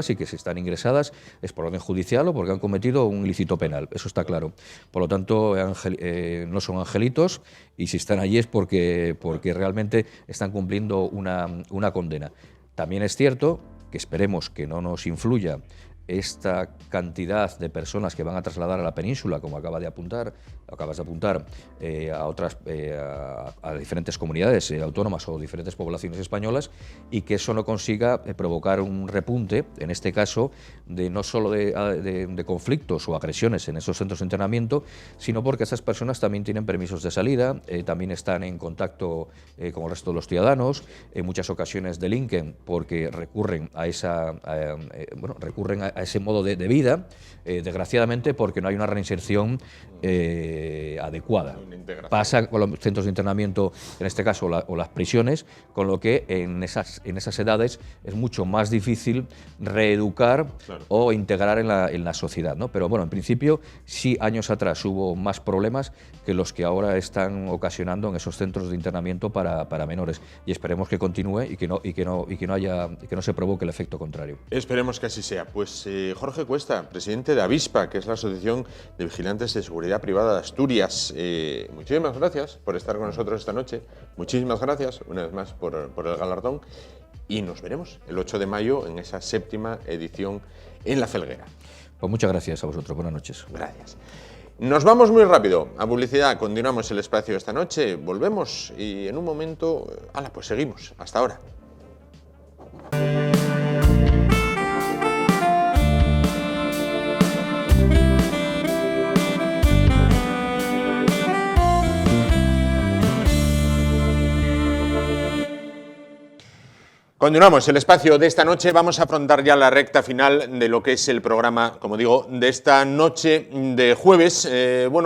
[SPEAKER 3] y que si están ingresadas es por orden judicial o porque han cometido un ilícito penal, eso está claro. Por lo tanto, no son angelitos, y si están allí es porque realmente están cumpliendo una condena. También es cierto que esperemos que no nos influya esta cantidad de personas que van a trasladar a la península, como acabas de apuntar, a diferentes comunidades autónomas o diferentes poblaciones españolas, y que eso no consiga provocar un repunte, en este caso, no solo de conflictos o agresiones en esos centros de internamiento, sino porque esas personas también tienen permisos de salida, también están en contacto con el resto de los ciudadanos, en muchas ocasiones delinquen porque recurren a ese modo de vida, desgraciadamente porque no hay una reinserción adecuada. Pasa con los centros de internamiento, en este caso, o las prisiones, con lo que en esas edades es mucho más difícil reeducar o integrar en la sociedad, ¿no? Pero bueno, en principio sí, años atrás hubo más problemas que los que ahora están ocasionando en esos centros de internamiento para menores, y esperemos que continúe y que no se provoque el efecto contrario.
[SPEAKER 1] Esperemos que así sea. Pues Jorge Cuesta, presidente de Avispa, que es la Asociación de Vigilantes de Seguridad Privada de Asturias. Muchísimas gracias por estar con nosotros esta noche. Muchísimas gracias una vez más por el galardón, y nos veremos el 8 de mayo en esa 7ª edición en La Felguera.
[SPEAKER 3] Pues muchas gracias a vosotros. Buenas noches.
[SPEAKER 1] Gracias. Nos vamos muy rápido a publicidad. Continuamos el espacio esta noche. Volvemos y en un momento... pues seguimos. Hasta ahora. Continuamos el espacio de esta noche. Vamos a afrontar ya la recta final de lo que es el programa, como digo, de esta noche de jueves.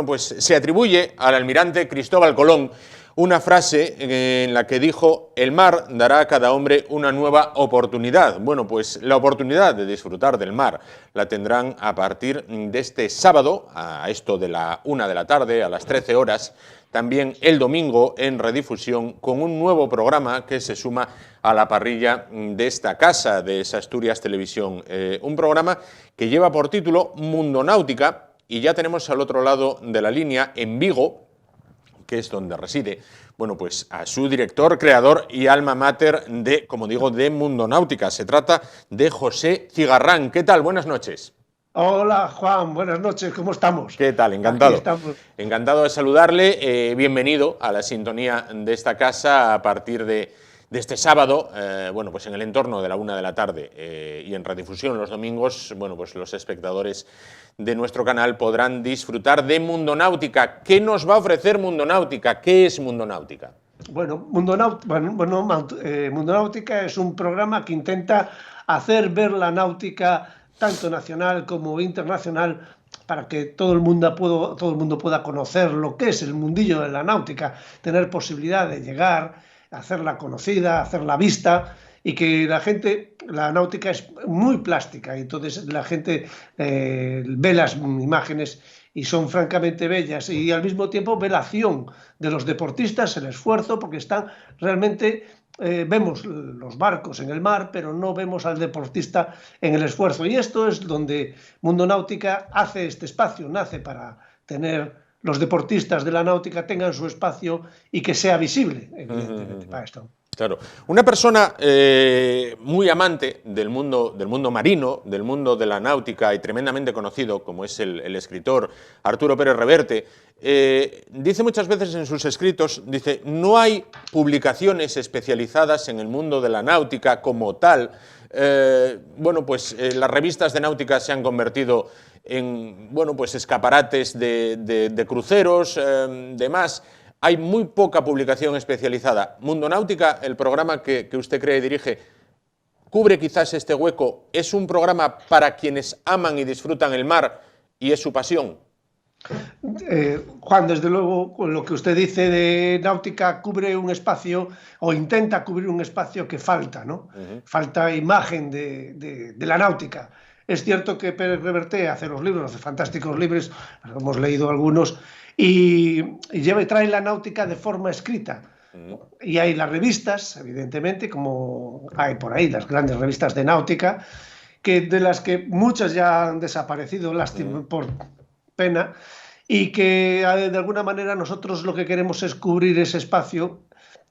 [SPEAKER 1] Pues se atribuye al almirante Cristóbal Colón una frase en la que dijo: el mar dará a cada hombre una nueva oportunidad. Bueno, pues la oportunidad de disfrutar del mar la tendrán a partir de este sábado, a esto de la 1 de la tarde, a las 13 horas, también el domingo en redifusión, con un nuevo programa que se suma a la parrilla de esta casa, de Asturias Televisión. Un programa que lleva por título Mundo Náutica, y ya tenemos al otro lado de la línea, en Vigo, que es donde reside, bueno, pues a su director, creador y alma mater de, como digo, de Mundo Náutica. Se trata de José Cigarrán. ¿Qué tal? Buenas noches.
[SPEAKER 4] Hola Juan, buenas noches, ¿cómo estamos?
[SPEAKER 1] ¿Qué tal? Encantado.
[SPEAKER 4] Aquí estamos.
[SPEAKER 1] Encantado de saludarle. Bienvenido a la sintonía de esta casa a partir de este sábado, bueno, pues en el entorno de la 1 de la tarde y en redifusión los domingos, bueno, pues los espectadores de nuestro canal podrán disfrutar de Mundo Náutica. ¿Qué nos va a ofrecer Mundo Náutica? ¿Qué es Mundo Náutica?
[SPEAKER 4] Bueno, Mundo Náutica es un programa que intenta hacer ver la náutica tanto nacional como internacional para que todo el mundo pueda conocer lo que es el mundillo de la náutica, tener posibilidad de llegar, hacerla conocida, hacerla vista, y que la náutica es muy plástica, y entonces la gente ve las imágenes y son francamente bellas, y al mismo tiempo ve la acción de los deportistas, el esfuerzo, porque están realmente, vemos los barcos en el mar, pero no vemos al deportista en el esfuerzo, y esto es donde Mundo Náutica hace este espacio, nace para tener los deportistas de la náutica tengan su espacio y que sea visible, evidentemente, para esto.
[SPEAKER 1] Claro. Una persona muy amante del mundo marino, del mundo de la náutica y tremendamente conocido, como es el escritor Arturo Pérez Reverte, dice muchas veces en sus escritos, dice, no hay publicaciones especializadas en el mundo de la náutica como tal. Bueno, pues las revistas de náutica se han convertido en, bueno, pues escaparates de cruceros, demás. Hay muy poca publicación especializada. Mundo Náutica, el programa que usted crea y dirige, cubre quizás este hueco. ¿Es un programa para quienes aman y disfrutan el mar y es su pasión?
[SPEAKER 4] Juan, desde luego, con lo que usted dice de náutica, cubre un espacio o intenta cubrir un espacio que falta, ¿no? Falta imagen de la náutica. Es cierto que Pérez Reverte hace los libros, hace fantásticos libros, hemos leído algunos, y trae la náutica de forma escrita. Y hay las revistas, evidentemente, como hay por ahí las grandes revistas de náutica, de las que muchas ya han desaparecido, lástima, por pena, y que de alguna manera nosotros lo que queremos es cubrir ese espacio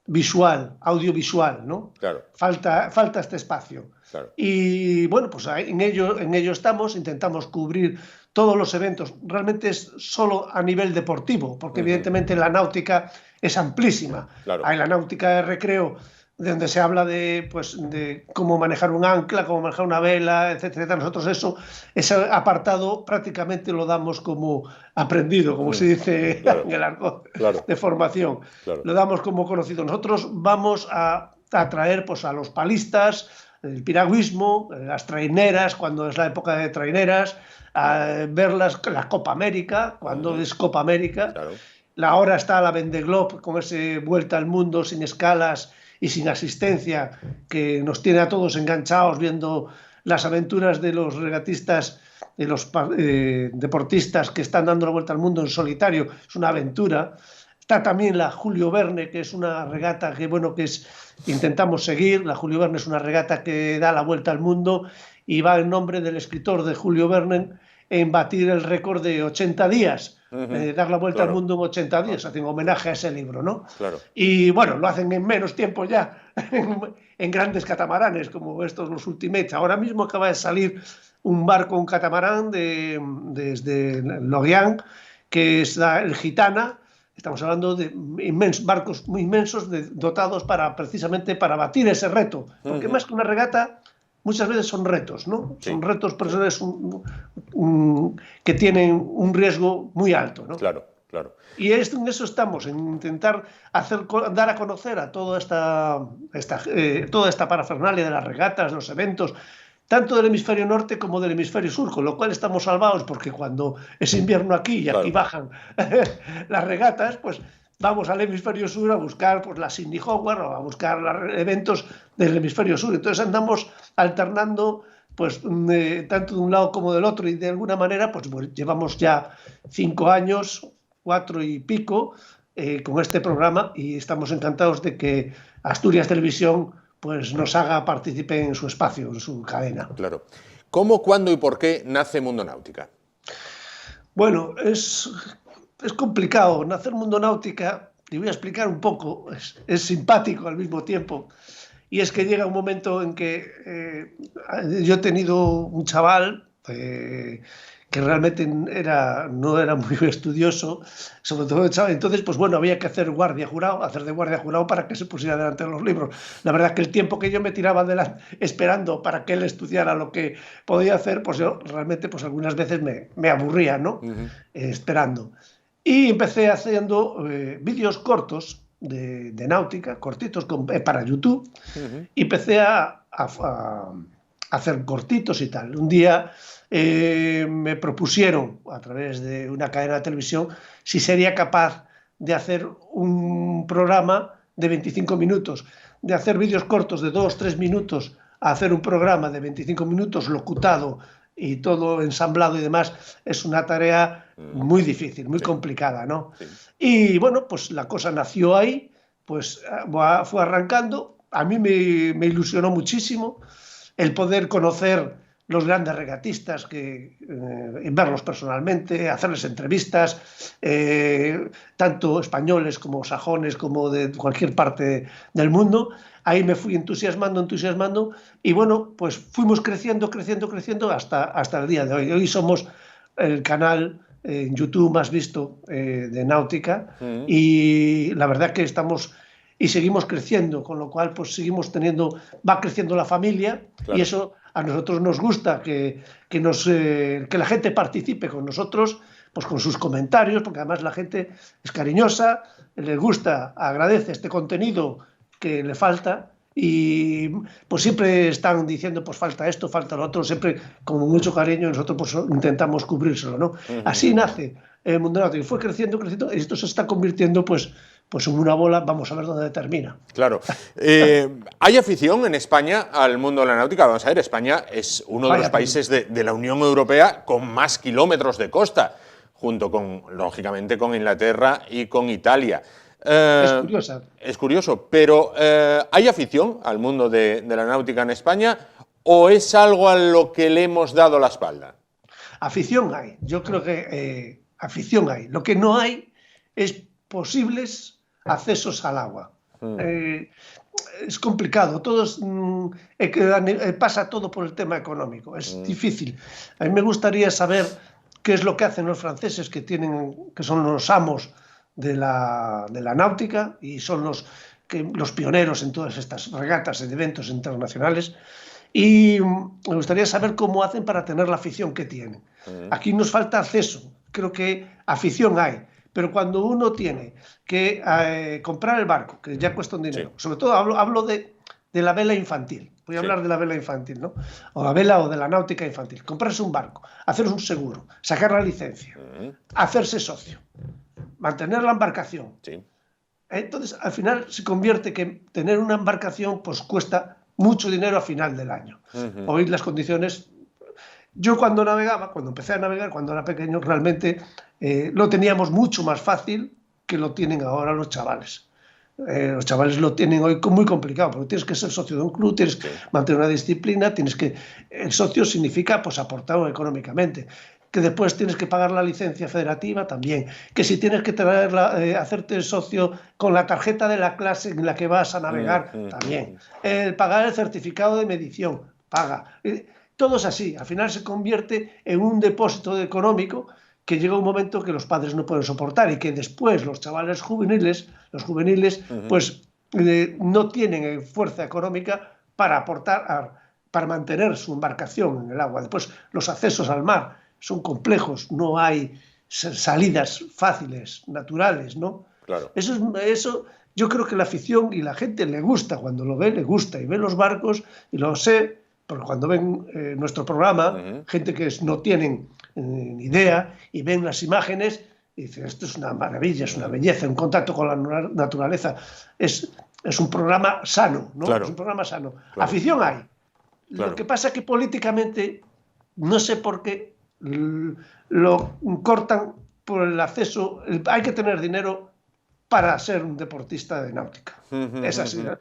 [SPEAKER 4] visual, audiovisual, ¿no?
[SPEAKER 1] Claro.
[SPEAKER 4] Falta este espacio. Claro. Y bueno, pues en ello estamos, intentamos cubrir todos los eventos. Realmente es solo a nivel deportivo, porque evidentemente la náutica es amplísima. Claro. Hay la náutica de recreo, donde se habla de cómo manejar un ancla, cómo manejar una vela, etcétera. Nosotros ese apartado prácticamente lo damos como aprendido, como se dice en el argot de formación. Claro. Lo damos como conocido.Nosotros vamos a traer pues, a los palistas, el piragüismo, las traineras, cuando es la época de traineras, a ver la Copa América, cuando es Copa América. Claro. Ahora está la Vendée Globe con ese vuelta al mundo sin escalas y sin asistencia, que nos tiene a todos enganchados viendo las aventuras de los regatistas, de los deportistas que están dando la vuelta al mundo en solitario. Es una aventura. Está también la Julio Verne, que es una regata que intentamos seguir. La Julio Verne es una regata que da la vuelta al mundo y va en nombre del escritor de Julio Verne en batir el récord de 80 días. Dar la vuelta al mundo en 80 días, hacen homenaje a ese libro, ¿no? Claro. Y bueno, lo hacen en menos tiempo ya, en grandes catamaranes, como estos, los Ultimates. Ahora mismo acaba de salir un barco, un catamarán desde Lorient, que es el Gitana. Estamos hablando de barcos muy inmensos dotados precisamente para batir ese reto, porque más que una regata, muchas veces son retos, ¿no? Sí. Son retos personales que tienen un riesgo muy alto, ¿no?
[SPEAKER 1] Claro, claro.
[SPEAKER 4] Y en eso estamos, en intentar dar a conocer a toda esta parafernalia de las regatas, los eventos, tanto del hemisferio norte como del hemisferio sur, con lo cual estamos salvados porque cuando es invierno aquí y aquí bajan las regatas, pues vamos al hemisferio sur a buscar pues, la Sydney Howard o a buscar eventos del hemisferio sur. Entonces andamos alternando pues, tanto de un lado como del otro y de alguna manera pues, llevamos ya 5 años, 4 y pico con este programa y estamos encantados de que Asturias Televisión pues, nos haga partícipe en su espacio, en su cadena.
[SPEAKER 1] Claro. ¿Cómo, cuándo y por qué nace Mundo Náutica?
[SPEAKER 4] Bueno, es complicado. Nacer Mundo Náutica le voy a explicar un poco, es simpático al mismo tiempo. Y es que llega un momento en que yo he tenido un chaval que realmente no era muy estudioso, sobre todo el chaval. Entonces, pues bueno, había que hacer de guardia jurado para que se pusiera delante de los libros. La verdad es que el tiempo que yo me tiraba esperando para que él estudiara lo que podía hacer, pues yo realmente pues algunas veces me aburría, ¿no? Esperando. Y empecé haciendo vídeos cortos de náutica, cortitos para YouTube, y empecé a hacer cortitos y tal. Un día me propusieron, a través de una cadena de televisión, si sería capaz de hacer un programa de 25 minutos, de hacer vídeos cortos de 2-3 minutos, a hacer un programa de 25 minutos locutado y todo ensamblado y demás. Es una tarea muy difícil, muy complicada, ¿no? Sí. Y bueno, pues la cosa nació ahí, pues fue arrancando. A mí me ilusionó muchísimo el poder conocer los grandes regatistas, verlos personalmente, hacerles entrevistas, tanto españoles como sajones, como de cualquier parte del mundo. Ahí me fui entusiasmando, y bueno, pues fuimos creciendo hasta el día de hoy. Hoy somos el canal en YouTube más visto de náutica, y la verdad que estamos y seguimos creciendo, con lo cual pues va creciendo la familia, claro. Y eso a nosotros nos gusta, que la gente participe con nosotros, pues con sus comentarios, porque además la gente es cariñosa, le gusta, agradece este contenido que le falta, y pues siempre están diciendo pues falta esto, falta lo otro, siempre con mucho cariño, y nosotros pues intentamos cubrírselo, ¿no? Así nace el mundo náutico, y fue creciendo, y esto se está convirtiendo pues en una bola. Vamos a ver dónde termina.
[SPEAKER 1] Claro. ¿Hay afición en España al mundo de la náutica? Vamos a ver, España es uno de los países de la Unión Europea con más kilómetros de costa, junto con, lógicamente, con Inglaterra y con Italia.
[SPEAKER 4] Es curiosa.
[SPEAKER 1] Es curioso, pero ¿hay afición al mundo de la náutica en España o es algo a lo que le hemos dado la espalda?
[SPEAKER 4] Afición hay. Yo creo que afición hay. Lo que no hay es posibles accesos al agua. Es complicado, pasa todo por el tema económico, es difícil. A mí me gustaría saber qué es lo que hacen los franceses, que son los amos de la náutica y son los pioneros en todas estas regatas, en eventos internacionales, y me gustaría saber cómo hacen para tener la afición que tienen. Aquí nos falta acceso, creo que afición hay. Pero cuando uno tiene que comprar el barco, que ya cuesta un dinero, sobre todo hablo de la vela infantil, voy a hablar de la vela infantil, ¿no? O la vela o de la náutica infantil, comprarse un barco, hacer un seguro, sacar la licencia, hacerse socio, mantener la embarcación. Entonces, al final se convierte que tener una embarcación pues cuesta mucho dinero a final del año. Hoy las condiciones... Yo cuando empecé a navegar, cuando era pequeño, realmente lo teníamos mucho más fácil que lo tienen ahora los chavales. Los chavales lo tienen hoy muy complicado, porque tienes que ser socio de un club, tienes que mantener una disciplina, el socio significa pues aportar económicamente, que después tienes que pagar la licencia federativa también, que si tienes que hacerte socio con la tarjeta de la clase en la que vas a navegar también, pagar el certificado de medición, paga. Todo es así, al final se convierte en un depósito económico que llega un momento que los padres no pueden soportar y que después los chavales juveniles, pues no tienen fuerza económica para aportar, para mantener su embarcación en el agua. Después los accesos al mar son complejos, no hay salidas fáciles, naturales, ¿no?
[SPEAKER 1] Claro.
[SPEAKER 4] Eso yo creo que la afición y la gente le gusta, cuando lo ve, le gusta, y ve los barcos, y lo sé, porque cuando ven nuestro programa, gente que no tienen ni idea, y ven las imágenes, y dicen, esto es una maravilla, es una belleza, un contacto con la naturaleza, es un programa sano, ¿no?
[SPEAKER 1] Claro.
[SPEAKER 4] Es un programa sano.
[SPEAKER 1] Claro.
[SPEAKER 4] Afición hay.
[SPEAKER 1] Claro.
[SPEAKER 4] Lo que pasa es que políticamente, no sé por qué, lo cortan por el acceso, hay que tener dinero para ser un deportista de náutica. Es así, ¿no?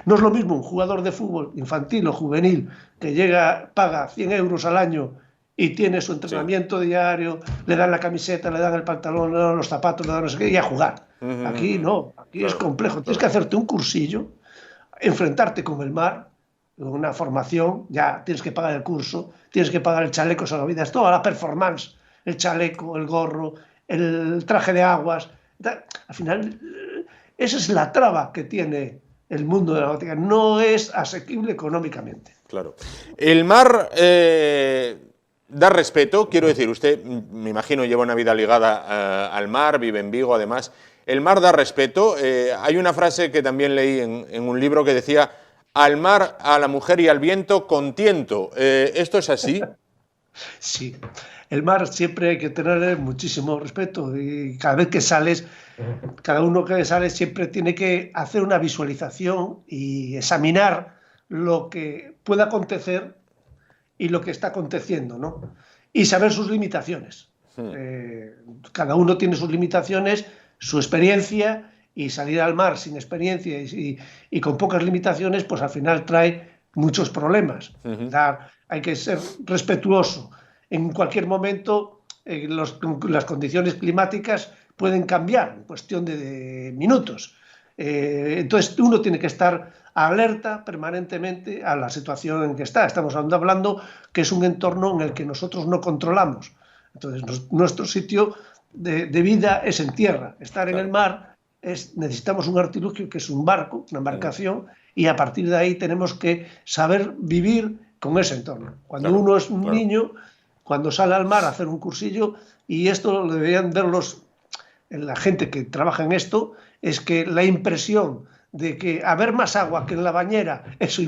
[SPEAKER 4] No es lo mismo un jugador de fútbol infantil o juvenil que paga 100 euros al año y tiene su entrenamiento diario, le dan la camiseta, le dan el pantalón, le dan los zapatos, le dan no sé qué, y a jugar. Aquí no, aquí es complejo. Tienes que hacerte un cursillo, enfrentarte con el mar, una formación, ya tienes que pagar el curso, tienes que pagar el chaleco salvavidas, toda la performance, el chaleco, el gorro, el traje de aguas. Al final, esa es la traba que tiene el mundo de la náutica, no es asequible económicamente.
[SPEAKER 1] Claro. El mar da respeto, quiero decir, usted, me imagino, lleva una vida ligada al mar, vive en Vigo, además. El mar da respeto. Hay una frase que también leí en un libro que decía: al mar, a la mujer y al viento, con tiento. ¿Esto es así?
[SPEAKER 4] Sí, el mar siempre hay que tenerle muchísimo respeto y cada vez que sales, cada uno que sale siempre tiene que hacer una visualización y examinar lo que pueda acontecer y lo que está aconteciendo, ¿no? Y saber sus limitaciones. Cada uno tiene sus limitaciones, su experiencia, y salir al mar sin experiencia y con pocas limitaciones, pues al final trae muchos problemas. Hay que ser respetuoso. En cualquier momento las condiciones climáticas pueden cambiar en cuestión de minutos. Entonces uno tiene que estar alerta permanentemente a la situación en que está. Estamos hablando que es un entorno en el que nosotros no controlamos. Entonces nuestro sitio de vida es en tierra. Estar en el mar necesitamos un artilugio que es un barco, una embarcación, y a partir de ahí tenemos que saber vivir con ese entorno. Cuando uno es un niño, cuando sale al mar a hacer un cursillo, y esto lo deberían ver la gente que trabaja en esto, es que la impresión de que haber más agua que en la bañera, eso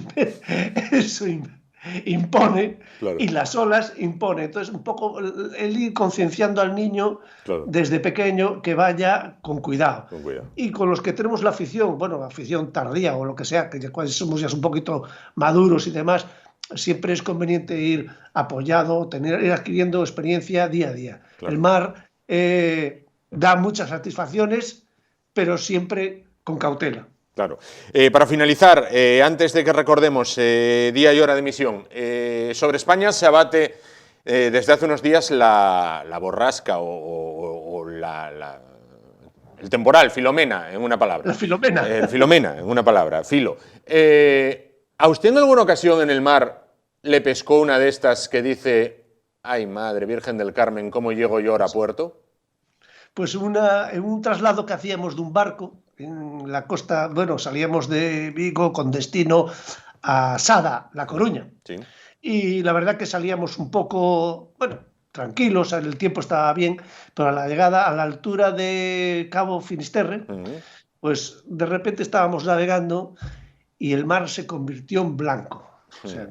[SPEAKER 4] impone, y las olas impone. Entonces, un poco el ir concienciando al niño desde pequeño que vaya con cuidado. Y con los que tenemos la afición, bueno, afición tardía o lo que sea, que somos ya un poquito maduros y demás, siempre es conveniente ir apoyado, ir adquiriendo experiencia día a día. El mar da muchas satisfacciones, pero siempre con cautela.
[SPEAKER 1] Claro. Para finalizar, antes de que recordemos día y hora de emisión, sobre España se abate desde hace unos días la borrasca o el temporal, Filomena, en una palabra.
[SPEAKER 4] La Filomena.
[SPEAKER 1] Filomena, en una palabra, Filo. ¿A usted en alguna ocasión en el mar le pescó una de estas que dice: ay, madre Virgen del Carmen, ¿cómo llego yo ahora a puerto?
[SPEAKER 4] Pues en un traslado que hacíamos de un barco en la costa, bueno, salíamos de Vigo con destino a Sada, La Coruña. Sí. Y la verdad que salíamos un poco, bueno, tranquilos, el tiempo estaba bien, pero a la llegada, a la altura de Cabo Finisterre, pues de repente estábamos navegando y el mar se convirtió en blanco. O sea,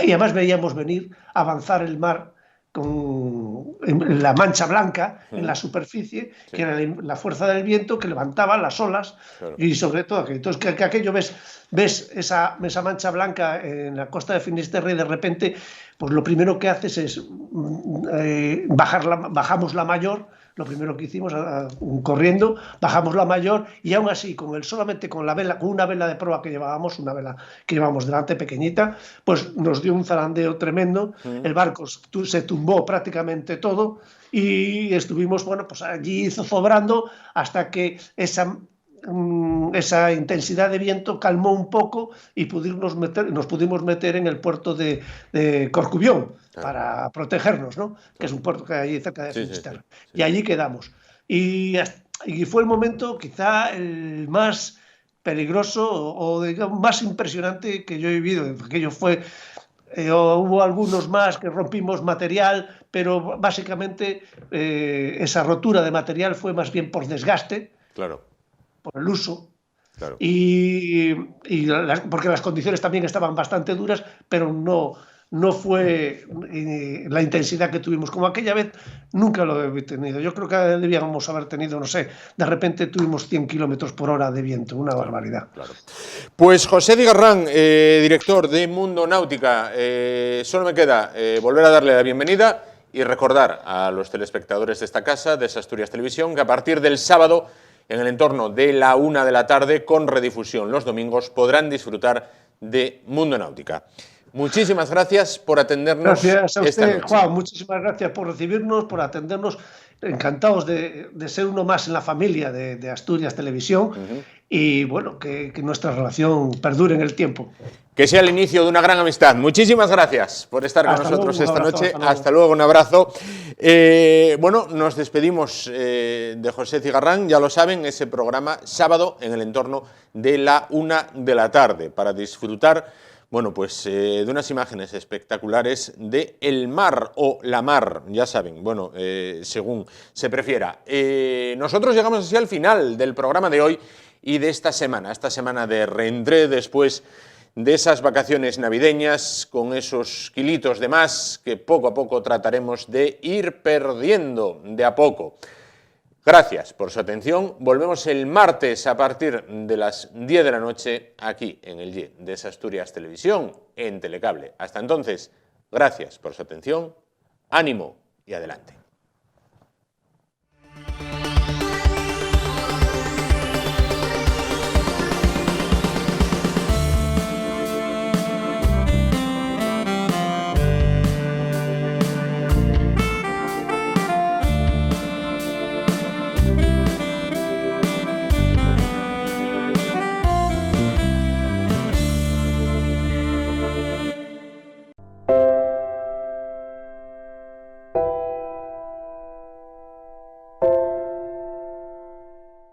[SPEAKER 4] y además veíamos venir, avanzar el mar en la mancha blanca en la superficie, que era la fuerza del viento que levantaba las olas, y sobre todo entonces que aquello ves esa mancha blanca en la costa de Finisterre y de repente pues lo primero que haces es bajamos la mayor. Lo primero que hicimos, corriendo, bajamos la mayor y aún así, solamente con una vela de proa que llevábamos, una vela que llevábamos delante pequeñita, pues nos dio un zarandeo tremendo, el barco se tumbó prácticamente todo y estuvimos, bueno, pues allí zozobrando hasta que esa intensidad de viento calmó un poco y nos pudimos meter en el puerto de Corcubión para protegernos, ¿no? Que es un puerto que hay cerca de Finisterre. Y allí quedamos. Y fue el momento quizá el más peligroso o digamos, más impresionante que yo he vivido. Aquello fue... hubo algunos más que rompimos material, pero básicamente esa rotura de material fue más bien por desgaste. Claro. Por el uso, porque las condiciones también estaban bastante duras, pero no fue la intensidad que tuvimos. Como aquella vez, nunca lo he tenido. Yo creo que debíamos haber tenido, no sé, de repente tuvimos 100 kilómetros por hora de viento, una barbaridad. Claro.
[SPEAKER 1] Pues José Digarrán, director de Mundo Náutica, solo me queda volver a darle la bienvenida y recordar a los telespectadores de esta casa, de Asturias Televisión, que a partir del sábado, en el entorno de la 1 de la tarde, con redifusión los domingos, podrán disfrutar de Mundo Náutica. muchísimas gracias por atendernos.
[SPEAKER 4] Gracias a
[SPEAKER 1] esta
[SPEAKER 4] usted,
[SPEAKER 1] noche.
[SPEAKER 4] Juan. Muchísimas gracias por recibirnos, por atendernos. Encantados de ser uno más en la familia de Asturias Televisión. Y bueno, que nuestra relación perdure en el tiempo.
[SPEAKER 1] Que sea el inicio de una gran amistad. Muchísimas gracias por estar con nosotros esta noche. Hasta luego, un abrazo. Bueno, nos despedimos de José Cigarrán, ya lo saben, ese programa sábado en el entorno de la 1 de la tarde para disfrutar, bueno, pues de unas imágenes espectaculares de el mar o la mar, ya saben, bueno, según se prefiera. Nosotros llegamos así al final del programa de hoy y de esta semana de reentré después de esas vacaciones navideñas, con esos kilitos de más que poco a poco trataremos de ir perdiendo de a poco. Gracias por su atención. Volvemos el martes a partir de las 10 de la noche aquí en el YE de Asturias Televisión en Telecable. Hasta entonces, gracias por su atención, ánimo y adelante.